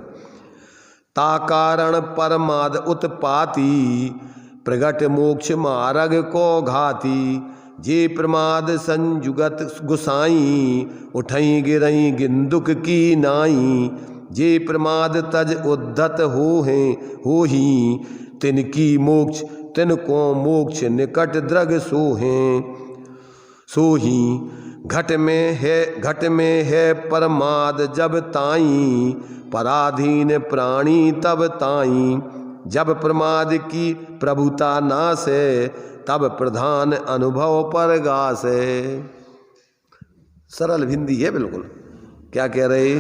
[SPEAKER 1] ता कारण परमाद उत्पाती प्रगट मोक्ष मार्ग को घाती। जे प्रमाद संजुगत गुसाई उठई गिरई गिंदुक की नाई। जे प्रमाद तज उद्धत हो ही तिनकी मोक्ष तिनको मोक्ष निकट द्रग सोही। घट में है परमाद जब ताई पराधीन प्राणी तब ताई। जब प्रमाद की प्रभुता नासे तब प्रधान अनुभव पर गासे। सरल हिंदी है बिल्कुल। क्या कह रहे?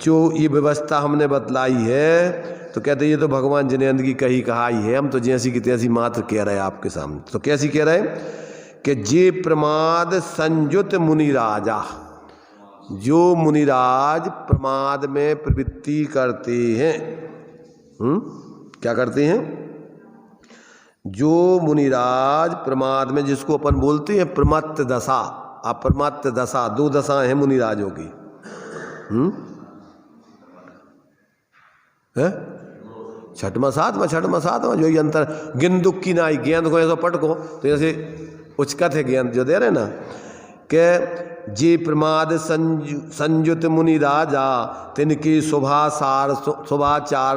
[SPEAKER 1] जो ये व्यवस्था हमने बतलाई है, तो कहते ये तो भगवान जिनेंद्र की कही कहाई है, हम तो जैसी की तैसी मात्र कह रहे हैं आपके सामने। तो कैसी कह रहे कि जे प्रमाद संजुत मुनि राजा, जो मुनिराज प्रमाद में प्रवृत्ति करते हैं। क्या करते हैं? जो मुनिराज प्रमाद में, जिसको अपन बोलते हैं प्रमत्त दशा, अप्रमत्त दशा, दो दशाएं हैं मुनिराजों की। छठमा सातवां जो ये अंतर। गेंदुक की नाई, गेंद को ऐसा पटको तो जैसे उचकत है गेंद जो दे रहे ना, के जे प्रमाद संयुत मुनि राजा तिनकी शुभाचार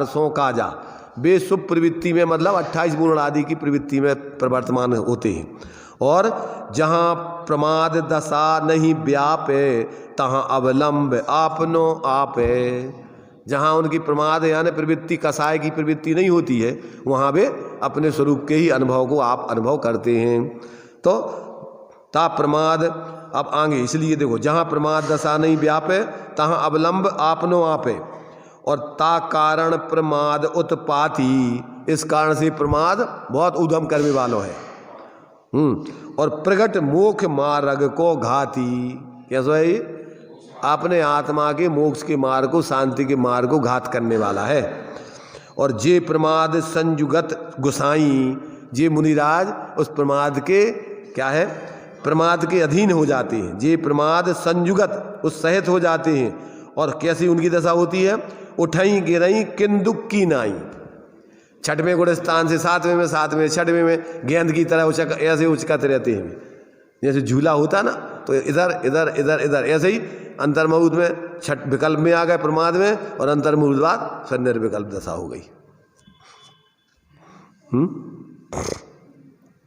[SPEAKER 1] सो काजा। वे शुभ प्रवृत्ति में, मतलब 28 गुण आदि की प्रवृत्ति में प्रवर्तमान होते हैं। और जहाँ प्रमाद दशा नहीं व्यापे तहाँ अवलंब आपनो आपे। जहाँ उनकी प्रमाद यानी प्रवृत्ति कसाय की प्रवृत्ति नहीं होती है, वहाँ वे अपने स्वरूप के ही अनुभव को आप अनुभव करते हैं। तो ता प्रमाद अब आगे इसलिए देखो, जहाँ प्रमाद दशा नहीं व्यापे तहाँ अवलंब आपनो आपे, और ता कारण प्रमाद उत्पाती, इस कारण से प्रमाद बहुत उद्यम करने वालों है। और प्रगट मोक्ष मार्ग को घाती, कैसा है? अपने आत्मा के मोक्ष के मार्ग को, शांति के मार्ग को घात करने वाला है। और जे प्रमाद संयुगत गुसाई, जे मुनिराज उस प्रमाद के क्या है, प्रमाद के अधीन हो जाते हैं। जे प्रमाद संयुगत उस सहित हो जाते हैं। और कैसी उनकी दशा होती है? उठई गिरई किंदुक की नाई, छठवें गुणस्थान से सातवें में, सातवें छठवें में गेंद की तरह ऐसे उचकते रहते हैं। जैसे झूला होता ना, तो इधर इधर इधर इधर, ऐसे ही अंतर्मुहूर्त में छठ विकल्प में आ गए प्रमाद में, और अंतर्मुहूर्त बाद फिर निर्विकल्प दशा हो गई।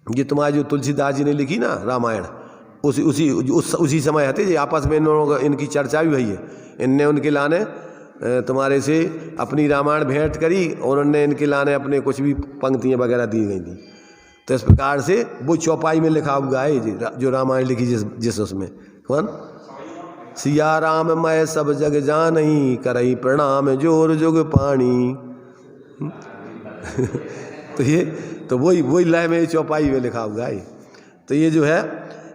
[SPEAKER 1] ये तुम्हारी जो तुलसीदास जी ने लिखी ना रामायण, उसी समय हते ये आपस में इनकी चर्चा भी हुई है। इनने उनके लाने तुम्हारे से अपनी रामायण भेंट करी, और उन्होंने इनके लाने अपने कुछ भी पंक्तियाँ वगैरह दी गई थी। तो इस प्रकार से वो चौपाई में लिखा हुआ है जो रामायण लिखी जिस उसमें कौन, सिया राम मैं सब जग जानही, करही प्रणाम जोर जुग पानी। तो वही लय में चौपाई में लिखा हुआ है। तो ये जो है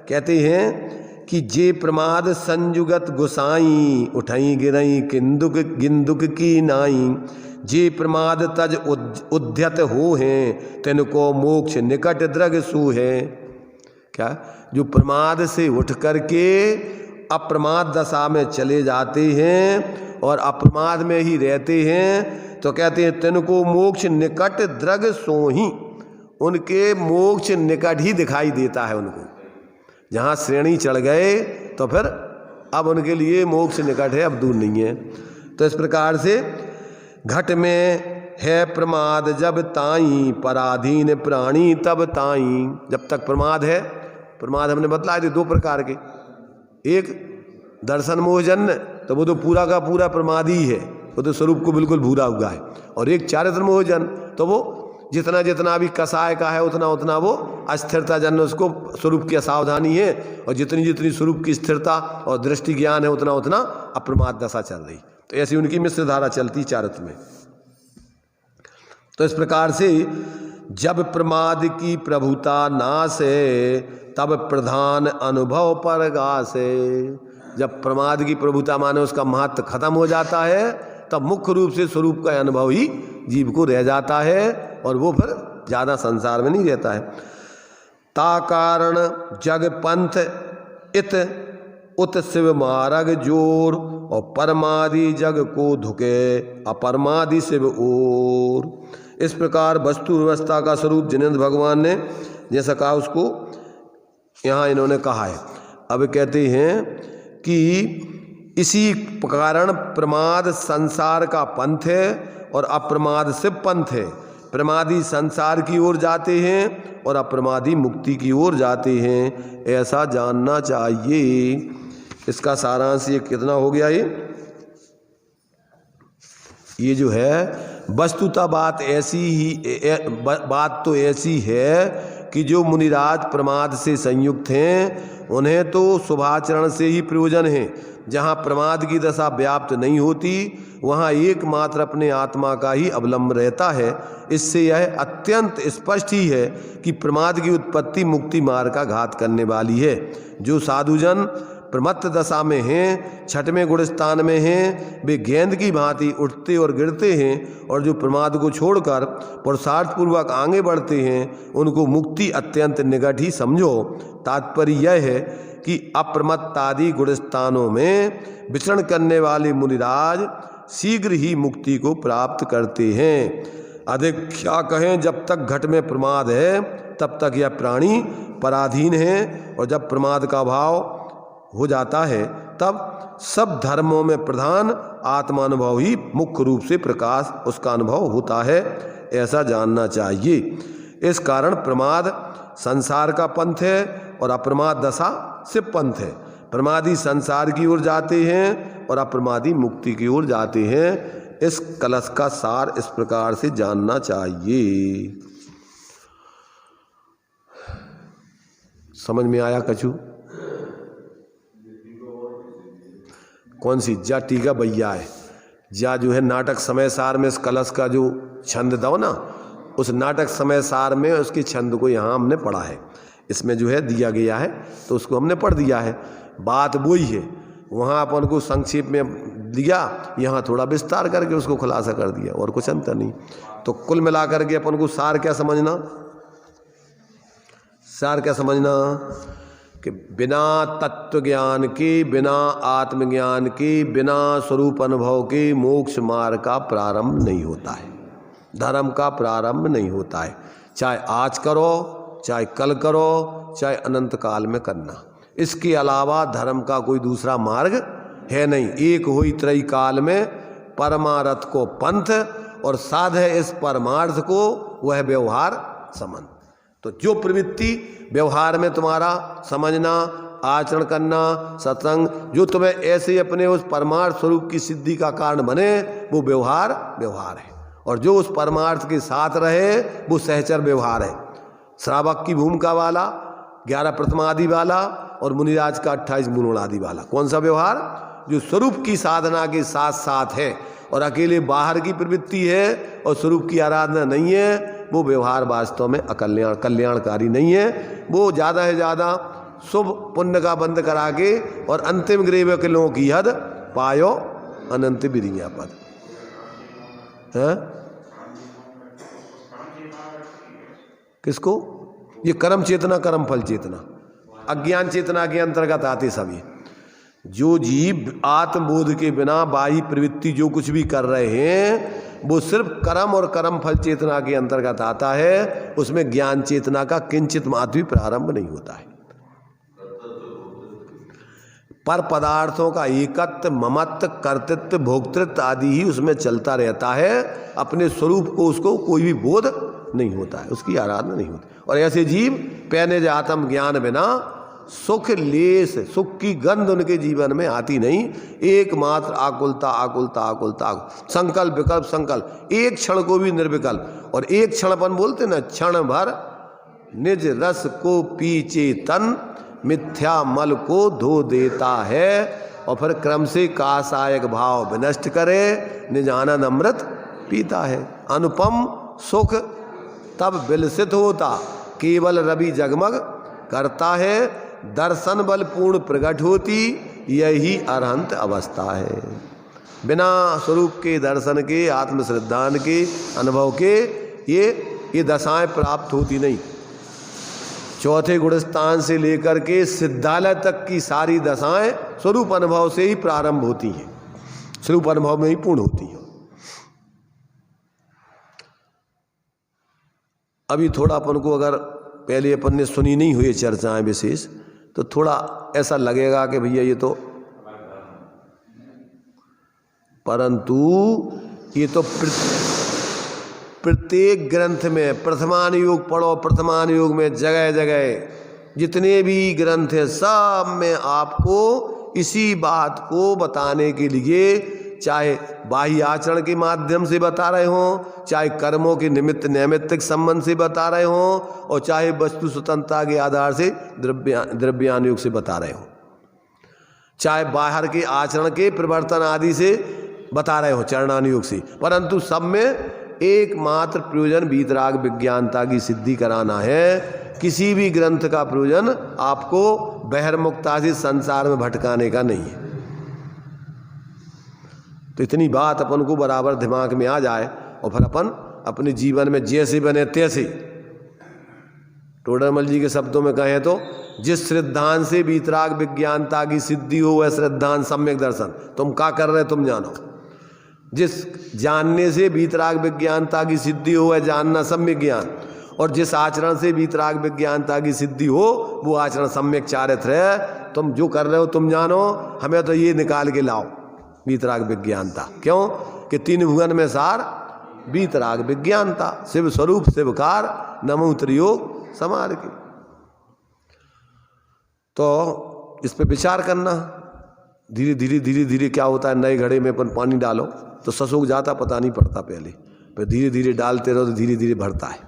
[SPEAKER 1] कहते हैं कि जे प्रमाद संयुगत गुसाई, उठई गिरई किंदुक गिंदुक की नाई, जे प्रमाद तज उद्यत हो हैं, तिनको मोक्ष निकट द्रग सू है। क्या? जो प्रमाद से उठ करके अप्रमाद दशा में चले जाते हैं और अप्रमाद में ही रहते हैं, तो कहते हैं तिनको मोक्ष निकट द्रग सो ही, उनके मोक्ष निकट ही दिखाई देता है उनको। जहाँ श्रेणी चढ़ गए तो फिर अब उनके लिए मोक्ष निकट है, अब दूर नहीं है। तो इस प्रकार से घट में है प्रमाद जब ताई, पराधीन प्राणी तब ताई। जब तक प्रमाद है, प्रमाद हमने बतलाए थे दो प्रकार के, एक दर्शन मोहजन्य, तो वो तो पूरा का पूरा प्रमाद ही है, वो तो स्वरूप को बिल्कुल भूला हुआ है। और एक चारित्र मोहजन, तो वो जितना जितना भी कसाय का है उतना उतना वो अस्थिरता जन्य, उसको स्वरूप की असावधानी है, और जितनी जितनी स्वरूप की स्थिरता और दृष्टि ज्ञान है उतना उतना अप्रमाद दशा चल रही। तो ऐसी उनकी मिश्र धारा चलती चारित्र में। तो इस प्रकार से जब प्रमाद की प्रभुता नाश है, तब प्रधान अनुभव पर गास है। जब प्रमाद की प्रभुता माने उसका महत्व खत्म हो जाता है, तब मुख्य रूप से स्वरूप का अनुभव ही जीव को रह जाता है, और वो फिर ज़्यादा संसार में नहीं रहता है। ता कारण जग पंथ इत उत शिव मार्ग जोर, और परमादि जग को धुके अपरमादि शिव ओर। इस प्रकार वस्तु व्यवस्था का स्वरूप जिनेंद्र भगवान ने जैसा कहा उसको यहाँ इन्होंने कहा है। अब कहते हैं कि इसी कारण प्रमाद संसार का पंथ है और अप्रमाद शिव पंथ है। प्रमादी संसार की ओर जाते हैं और अप्रमादी मुक्ति की ओर जाते हैं, ऐसा जानना चाहिए। इसका सारांश ये कितना हो गया? ये जो है वस्तुतः बात ऐसी ही, बात तो ऐसी है कि जो मुनिराज प्रमाद से संयुक्त हैं उन्हें तो शुभाचरण से ही प्रयोजन है। जहाँ प्रमाद की दशा व्याप्त नहीं होती वहाँ एकमात्र अपने आत्मा का ही अवलंब रहता है। इससे यह अत्यंत स्पष्ट ही है कि प्रमाद की उत्पत्ति मुक्ति मार्ग का घात करने वाली है। जो साधुजन प्रमत्त दशा में हैं, छठवें गुणस्थान में हैं, वे गेंद की भांति उठते और गिरते हैं, और जो प्रमाद को छोड़कर पुरुषार्थपूर्वक आगे बढ़ते हैं उनको मुक्ति अत्यंत निकट ही समझो। तात्पर्य यह है कि अप्रमत्तादि गुणस्थानों में विचरण करने वाले मुनिराज शीघ्र ही मुक्ति को प्राप्त करते हैं। अधिक क्या कहें, जब तक घट में प्रमाद है तब तक यह प्राणी पराधीन है, और जब प्रमाद का भाव हो जाता है तब सब धर्मों में प्रधान आत्मानुभव ही मुख्य रूप से प्रकाश उसका अनुभव होता है, ऐसा जानना चाहिए। इस कारण प्रमाद संसार का पंथ है और अप्रमाद दशा शिव पंथ है। प्रमादी संसार की ओर जाते हैं और अप्रमादी मुक्ति की ओर जाते हैं। इस कलश का सार इस प्रकार से जानना चाहिए। समझ में आया कछु? कौन सी जा टीका भैया है जा जो है नाटक समय सार में इस कलश का जो छंद दो ना, उस नाटक समय सार में उसके छंद को यहाँ हमने पढ़ा है, इसमें जो है दिया गया है तो उसको हमने पढ़ दिया है। बात वही है, वहाँ अपन को संक्षेप में दिया, यहाँ थोड़ा विस्तार करके उसको खुलासा कर दिया, और कुछ अंतर नहीं। तो कुल मिलाकर के अपन को सार क्या समझना, सार क्या समझना कि बिना तत्व ज्ञान के, बिना आत्मज्ञान के, बिना स्वरूप अनुभव के मोक्ष मार्ग का प्रारंभ नहीं होता है, धर्म का प्रारंभ नहीं होता है। चाहे आज करो, चाहे कल करो, चाहे अनंत काल में करना, इसके अलावा धर्म का कोई दूसरा मार्ग है नहीं। एक हुई त्रयी काल में परमार्थ को पंथ, और साध है इस परमार्थ को वह व्यवहार संबंध। तो जो प्रवृत्ति व्यवहार में तुम्हारा समझना, आचरण करना, सत्संग, जो तुम्हें ऐसे अपने उस परमार्थ स्वरूप की सिद्धि का कारण बने, वो व्यवहार है। और जो उस परमार्थ के साथ रहे वो सहचर व्यवहार है। श्रावक की भूमिका वाला, 11 प्रथमा आदि वाला, और मुनिराज का 28 मूल आदि वाला। कौन सा व्यवहार? जो स्वरूप की साधना के साथ साथ है, और अकेले बाहर की प्रवृत्ति है और स्वरूप की आराधना नहीं है, वो व्यवहार वास्तव में कल्याणकारी नहीं है। वो ज़्यादा से ज़्यादा शुभ पुण्य का बंद करा के और अंतिम ग्रेव किलों की हद पायो अनंत विरिया पद है। किसको? ये कर्म चेतना, कर्म फल चेतना, अज्ञान चेतना के अंतर्गत आते सभी। जो जीव आत्मबोध के बिना बाह्य प्रवृत्ति जो कुछ भी कर रहे हैं वो सिर्फ कर्म और कर्म फल चेतना के अंतर्गत आता है, उसमें ज्ञान चेतना का किंचित मात्र भी प्रारंभ नहीं होता है। पर पदार्थों का एकत्व, ममत्व, कर्तृत्व, भोक्तृत्व आदि ही उसमें चलता रहता है। अपने स्वरूप को उसको कोई भी बोध नहीं होता है, उसकी आराधना नहीं होती। और ऐसे जीव पैने आत्म ज्ञान बिना सुख लेस, सुख की गंध उनके जीवन में आती नहीं। एकमात्र आकुलता, आकुलता, आकुलता, संकल्प विकल्प, संकल्प, एक क्षण को भी निर्विकल्प। और एक क्षण अपन बोलते ना, क्षण भर निज रस को पीछे तन, मिथ्या मल को धो देता है, और फिर क्रम से कासायक भाव विनष्ट करे, निज आनंद अमृत पीता है। अनुपम सुख तब विलसित होता, केवल रवि जगमग करता है, दर्शन बल पूर्ण प्रकट होती, यही अरहंत अवस्था है। बिना स्वरूप के दर्शन के, आत्मश्रद्धान के, अनुभव के ये दशाएं प्राप्त होती नहीं। चौथे गुणस्थान से लेकर के सिद्धालय तक की सारी दशाएं स्वरूप अनुभव से ही प्रारंभ होती हैं, स्वरूप अनुभव में ही पूर्ण होती हैं। अभी थोड़ा अपन को, अगर पहले अपन ने सुनी नहीं हुई चर्चाएं विशेष, तो थोड़ा ऐसा लगेगा कि भैया ये तो, परंतु ये तो प्रत्येक ग्रंथ में प्रथमानुयोग पढ़ो, प्रथमानुयोग में जगह जगह जितने भी ग्रंथ हैं सब में आपको इसी बात को बताने के लिए, चाहे बाह्य आचरण के माध्यम से बता रहे हों, चाहे कर्मों के निमित्त नैमित्तिक संबंध से बता रहे हों, और चाहे वस्तु स्वतंत्रता के आधार से द्रव्यानुयोग से बता रहे हों, चाहे बाहर के आचरण के प्रवर्तन आदि से बता रहे हो चरणानुयोग से, परंतु सब में एकमात्र प्रयोजन वीतराग विज्ञानता की सिद्धि कराना है। किसी भी ग्रंथ का प्रयोजन आपको बहिर्मुखता से संसार में भटकाने का नहीं है। तो इतनी बात अपन को बराबर दिमाग में आ जाए, और फिर अपन अपने जीवन में जैसे बने तैसे, टोडरमल जी के शब्दों में कहें तो, जिस श्रद्धांत से वीतराग विज्ञानता की सिद्धि हो वह श्रद्धांत सम्यक दर्शन। तुम क्या कर रहे तुम जानो। जिस जानने से वीतराग विज्ञानता की सिद्धि हो वह जानना सम्यक ज्ञान, और जिस आचरण से वीतराग विज्ञानता की सिद्धि हो वो आचरण सम्यक चारित्र है। तुम जो कर रहे हो तुम जानो, हमें तो ये निकाल के लाओ वीतराग विज्ञानता। क्यों कि 3 भुवन में सार वीतराग विज्ञानता, शिव स्वरूप शिवकार, नमो त्रियोग समार के। तो इस पे विचार करना। धीरे धीरे धीरे धीरे क्या होता है, नए घड़े में अपन पानी डालो तो ससुक जाता पता नहीं पड़ता पहले, फिर धीरे धीरे डालते रहो तो धीरे धीरे भरता है।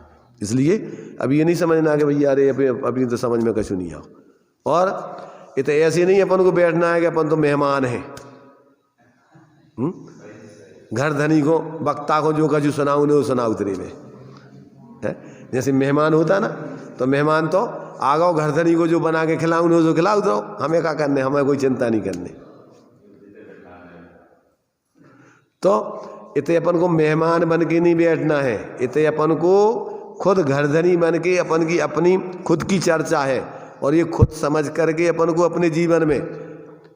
[SPEAKER 1] इसलिए अभी ये नहीं समझना कि भैया अरे अभी तो समझ में कछु नहीं आओ। और ये तो ऐसे नहीं अपन को बैठना है कि अपन तो मेहमान हैं, घर धनी को वक्ता को जो कछु सुनाऊ ने वो सुनाऊ तेरे में है। जैसे मेहमान होता ना, तो मेहमान तो आगाओ घर धनी को जो बना के खिलाऊ ने जो खिलाऊ दो, हमें क्या करने, हमें कोई चिंता नहीं करने। तो इतने अपन को मेहमान बन के नहीं बैठना है, इतने अपन को खुद घरधनी बन के अपन की अपनी खुद की चर्चा है, और ये खुद समझ करके अपन को अपने जीवन में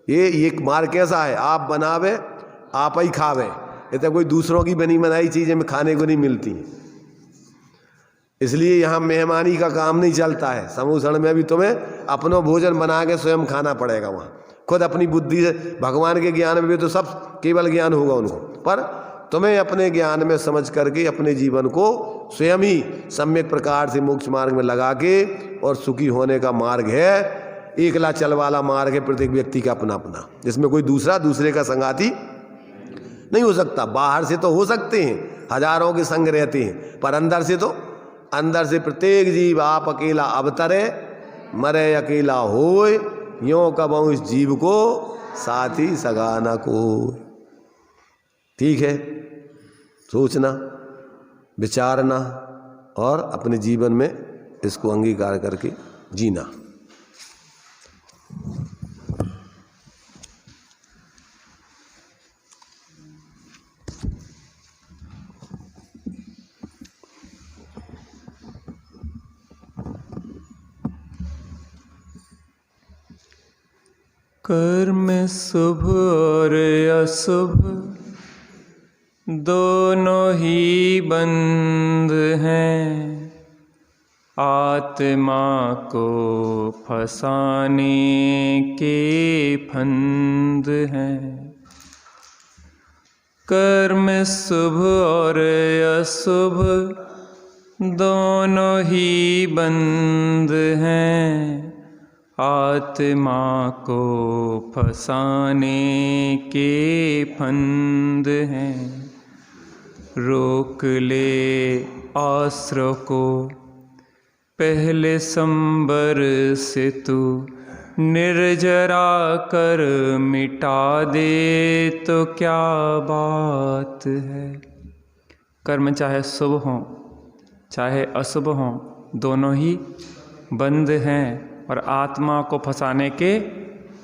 [SPEAKER 1] ये मार्ग कैसा है, आप बनावे आप ही खावे, इतने कोई दूसरों की बनी बनाई चीज़ें में खाने को नहीं मिलती। इसलिए यहाँ मेहमानी का काम नहीं चलता है। समूसण में भी तुम्हें अपनो भोजन बना के स्वयं खाना पड़ेगा। वहाँ खुद अपनी बुद्धि से, भगवान के ज्ञान में भी तो सब केवल ज्ञान होगा उनको, पर तुम्हें अपने ज्ञान में समझ करके अपने जीवन को स्वयं ही सम्यक प्रकार से मोक्ष मार्ग में लगा के और सुखी होने का मार्ग है। एकला चल वाला मार्ग है प्रत्येक व्यक्ति का अपना अपना, जिसमें कोई दूसरे का संगाती नहीं हो सकता। बाहर से तो हो सकते हैं, हजारों के संग रहते हैं, पर अंदर से प्रत्येक जीव आप अकेला अवतरे, मरे अकेला होए, यों कबहु इस जीव को साथी सगाना को। ठीक है, सोचना, विचारना और अपने जीवन में इसको अंगीकार करके जीना।
[SPEAKER 2] कर्म शुभ और अशुभ दोनों ही बंद हैं, आत्मा को फंसाने के फंद हैं। कर्म शुभ और अशुभ दोनों ही बंद हैं, आत्मा को फंसाने के फंद हैं। रोक ले आश्रय को पहले संबर से तू, निर्जरा कर मिटा दे तो क्या बात है। कर्म चाहे शुभ हों चाहे अशुभ हों, दोनों ही बंद हैं और आत्मा को फंसाने के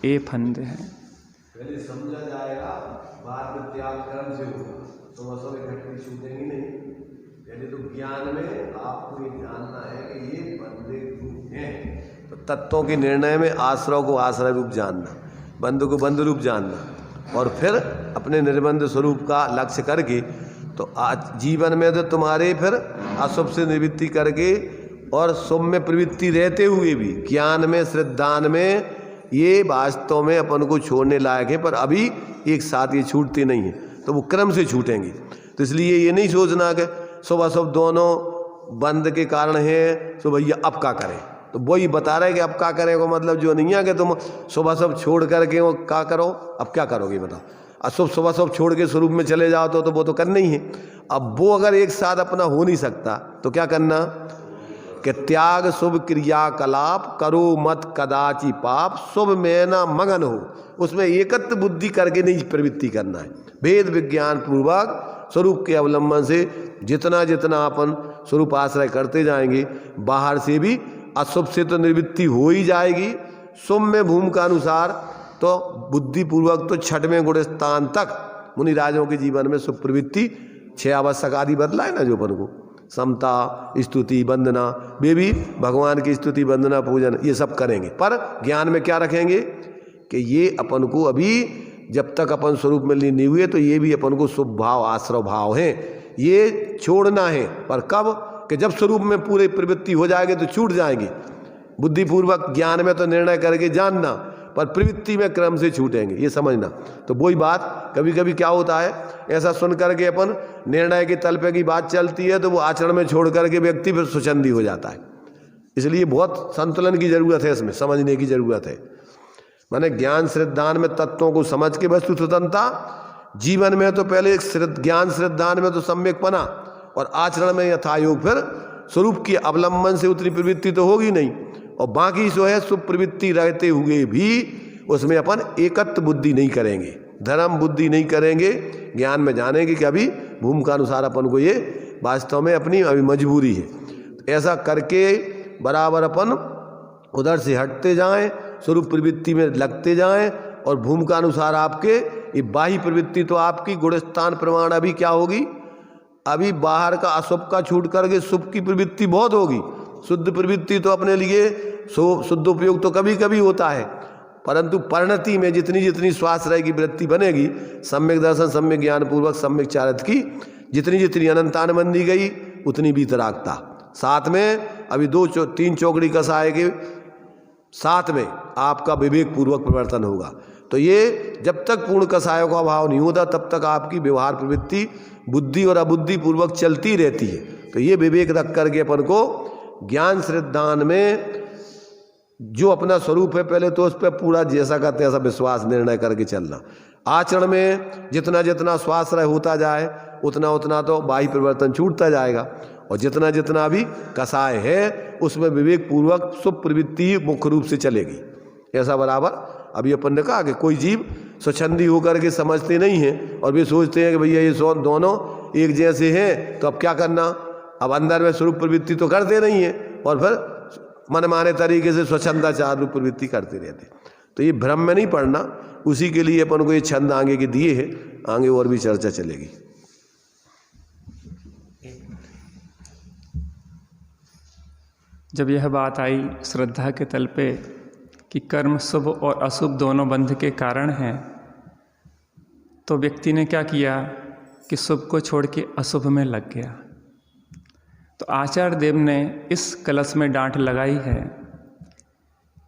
[SPEAKER 2] ये फंद हैं।
[SPEAKER 1] पहले समझा जाएगा, बाद में त्याग कर्म से होगा, तो वह सब इकट्ठी छूटेंगी नहीं। पहले तो ज्ञान में आपको ये जानना है कि ये बंधे रूप हैं। तो तत्वों के निर्णय में आश्रय को आश्रय रूप जानना, बंध को बंध रूप जानना, और फिर अपने निर्बंध स्वरूप का लक्ष्य करके, तो आज जीवन में तो तुम्हारे फिर अशुभ से निवृत्ति करके और शुभ में प्रवृत्ति रहते हुए भी ज्ञान में श्रद्धान में ये वास्तव में अपन को छोड़ने लायक है, पर अभी एक साथ ये छूटते नहीं हैं, तो वो क्रम से छूटेंगे। तो इसलिए ये नहीं सोचना कि शुभ अशुभ दोनों बंद के कारण है, तो भैया अब क्या करें। तो वही बता रहे कि अब क्या करें को मतलब जो नहीं है कि तुम शुभ अशुभ छोड़ करके वो क्या करो, अब क्या करोगे बताओ। अशुभ शुभ अशुभ छोड़ के स्वरूप में चले जाओ तो वो तो करना ही है। अब वो अगर एक साथ अपना हो नहीं सकता तो क्या करना कि त्याग शुभ क्रियाकलाप करो मत कदाचि पाप, शुभ में ना मगन हो, उसमें एकत्र बुद्धि करके नहीं प्रवृत्ति करना है। भेद विज्ञान पूर्वक स्वरूप के अवलंबन से जितना जितना अपन स्वरूप आश्रय करते जाएंगे, बाहर से भी अशुभ से तो निवृत्ति हो ही जाएगी, शुभ में भूमिका अनुसार तो बुद्धिपूर्वक तो छठवें गुण स्थान तक मुनि राजों के जीवन में शुभ प्रवृत्ति 6 आवश्यक आदि बदला है ना, जो अपन को समता स्तुति वंदना, वे भी भगवान की स्तुति वंदना पूजन ये सब करेंगे। पर ज्ञान में क्या रखेंगे कि ये अपन को अभी जब तक अपन स्वरूप में नहीं हुए तो ये भी अपन को शुभ भाव आश्रय भाव है, ये छोड़ना है। पर कब कि जब स्वरूप में पूरे प्रवृत्ति हो जाएगी तो छूट जाएगी। बुद्धिपूर्वक ज्ञान में तो निर्णय करके जानना, पर प्रवृत्ति में क्रम से छूटेंगे, ये समझना। तो वही बात कभी कभी क्या होता है, ऐसा सुन करके अपन निर्णय के तल पे की बात चलती है तो वो आचरण में छोड़ करके व्यक्ति फिर स्वच्छंदी हो जाता है। इसलिए बहुत संतुलन की जरूरत है, इसमें समझने की जरूरत है। माने ज्ञान श्रद्धान में तत्वों को समझ के वस्तु स्वतंत्रता, जीवन में तो पहले ज्ञान श्रद्धान में तो सम्यकपना, और आचरण में यथायोग फिर स्वरूप की अवलंबन से उतनी प्रवृत्ति तो होगी नहीं, और बाकी जो है शुभ प्रवृत्ति रहते हुए भी उसमें अपन एकत्र बुद्धि नहीं करेंगे, धर्म बुद्धि नहीं करेंगे, ज्ञान में जानेंगे कि अभी भूमिका अनुसार अपन को ये वास्तव में अपनी अभी मजबूरी है। तो ऐसा करके बराबर अपन उधर से हटते जाएं, स्वरूप प्रवृत्ति में लगते जाएं, और भूमिका अनुसार आपके ये बाह्य प्रवृत्ति तो आपकी गुणस्थान प्रमाण अभी क्या होगी, अभी बाहर का अशुभ का छूट करके शुभ की प्रवृत्ति बहुत होगी। शुद्ध प्रवृत्ति तो अपने लिए शुद्ध उपयोग तो कभी कभी होता है, परंतु परिणति में जितनी जितनी स्वास्थ्य की वृत्ति बनेगी, सम्यक दर्शन, सम्यक ज्ञान पूर्वक, सम्यक चारित की जितनी जितनी अनंतानुबंधी गई उतनी वीतरागता। साथ में अभी 2-3 चौकड़ी कसाय के साथ में आपका विवेक पूर्वक परिवर्तन होगा। तो ये जब तक पूर्ण कसायों का अभाव नहीं होता तब तक आपकी व्यवहार प्रवृत्ति बुद्धि और अबुद्धि पूर्वक चलती रहती है। तो ये विवेक रख करके अपन को ज्ञान श्रद्धान में जो अपना स्वरूप है पहले तो उस पर पूरा जैसा का तैसा विश्वास निर्णय करके चलना। आचरण में जितना जितना स्वाश्रय होता जाए उतना उतना तो बाह्य परिवर्तन छूटता जाएगा, और जितना जितना भी कसाय है उसमें विवेक पूर्वक शुभ प्रवृत्ति मुख्य रूप से चलेगी। ऐसा बराबर अभी अपन ने कहा कि कोई जीव स्वच्छंदी होकर के समझते नहीं हैं और वे सोचते हैं कि भैया ये दोनों एक जैसे हैं, तो अब क्या करना, अब अंदर में स्वरूप प्रवृत्ति तो करते नहीं है और फिर मनमाने तरीके से स्वच्छंदाचार रूप प्रवृत्ति करते रहते। तो ये भ्रम में नहीं पड़ना, उसी के लिए अपन को ये छंद आगे के दिए हैं, आगे और भी चर्चा चलेगी।
[SPEAKER 2] जब यह बात आई श्रद्धा के तल पे कि कर्म शुभ और अशुभ दोनों बंध के कारण हैं, तो व्यक्ति ने क्या किया कि शुभ को छोड़ के अशुभ में लग गया। तो आचार्य देव ने इस कलश में डांट लगाई है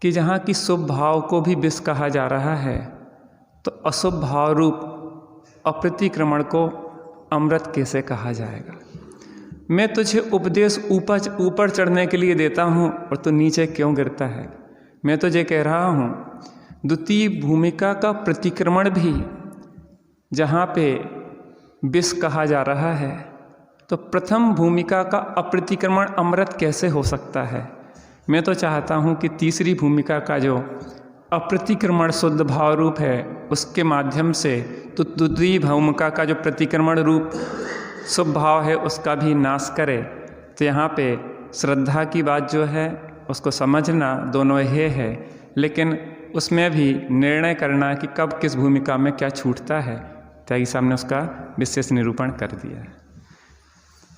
[SPEAKER 2] कि जहाँ की शुभ भाव को भी विष कहा जा रहा है, तो अशुभ भाव रूप अप्रतिक्रमण को अमृत कैसे कहा जाएगा। मैं तुझे उपदेश ऊपर चढ़ने के लिए देता हूँ और तू नीचे क्यों गिरता है। मैं तुझे कह रहा हूँ द्वितीय भूमिका का प्रतिक्रमण भी जहाँ पे विष कहा जा रहा है, तो प्रथम भूमिका का अप्रतिक्रमण अमृत कैसे हो सकता है। मैं तो चाहता हूँ कि तीसरी भूमिका का जो अप्रतिक्रमण शुद्ध भाव रूप है उसके माध्यम से तो द्वितीय भूमिका का जो प्रतिक्रमण रूप शुभ भाव है उसका भी नाश करे। तो यहाँ पे श्रद्धा की बात जो है उसको समझना दोनों ये है, लेकिन उसमें भी निर्णय करना कि कब किस भूमिका में क्या छूटता है, त्यागी साहब ने उसका विशेष निरूपण कर दिया है।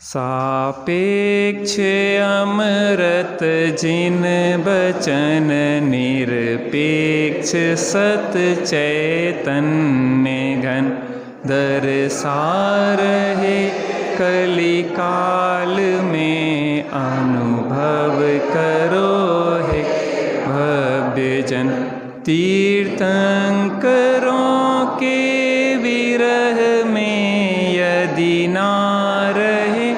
[SPEAKER 2] सापेक्ष अमृत जिन बचन निरपेक्ष सत चैतन्य घन दरसार है कलिकाल में अनुभव करो है भव्य जन तीर्थंकरों के विरह में यदि ना रहे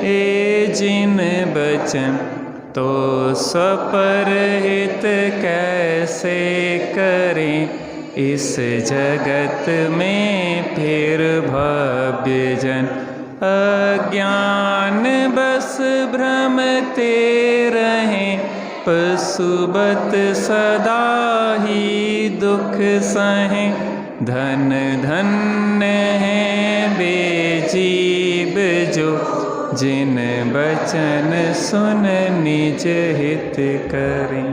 [SPEAKER 2] ए जिन बचन तो स्वपरहित कैसे करें इस जगत में फिर भव्य जन। अज्ञान बस भ्रमते रहें पशुबत सदा ही दुख सहें। धन धन्य है बेजीव जो जिन बचन सुन निज हित करें।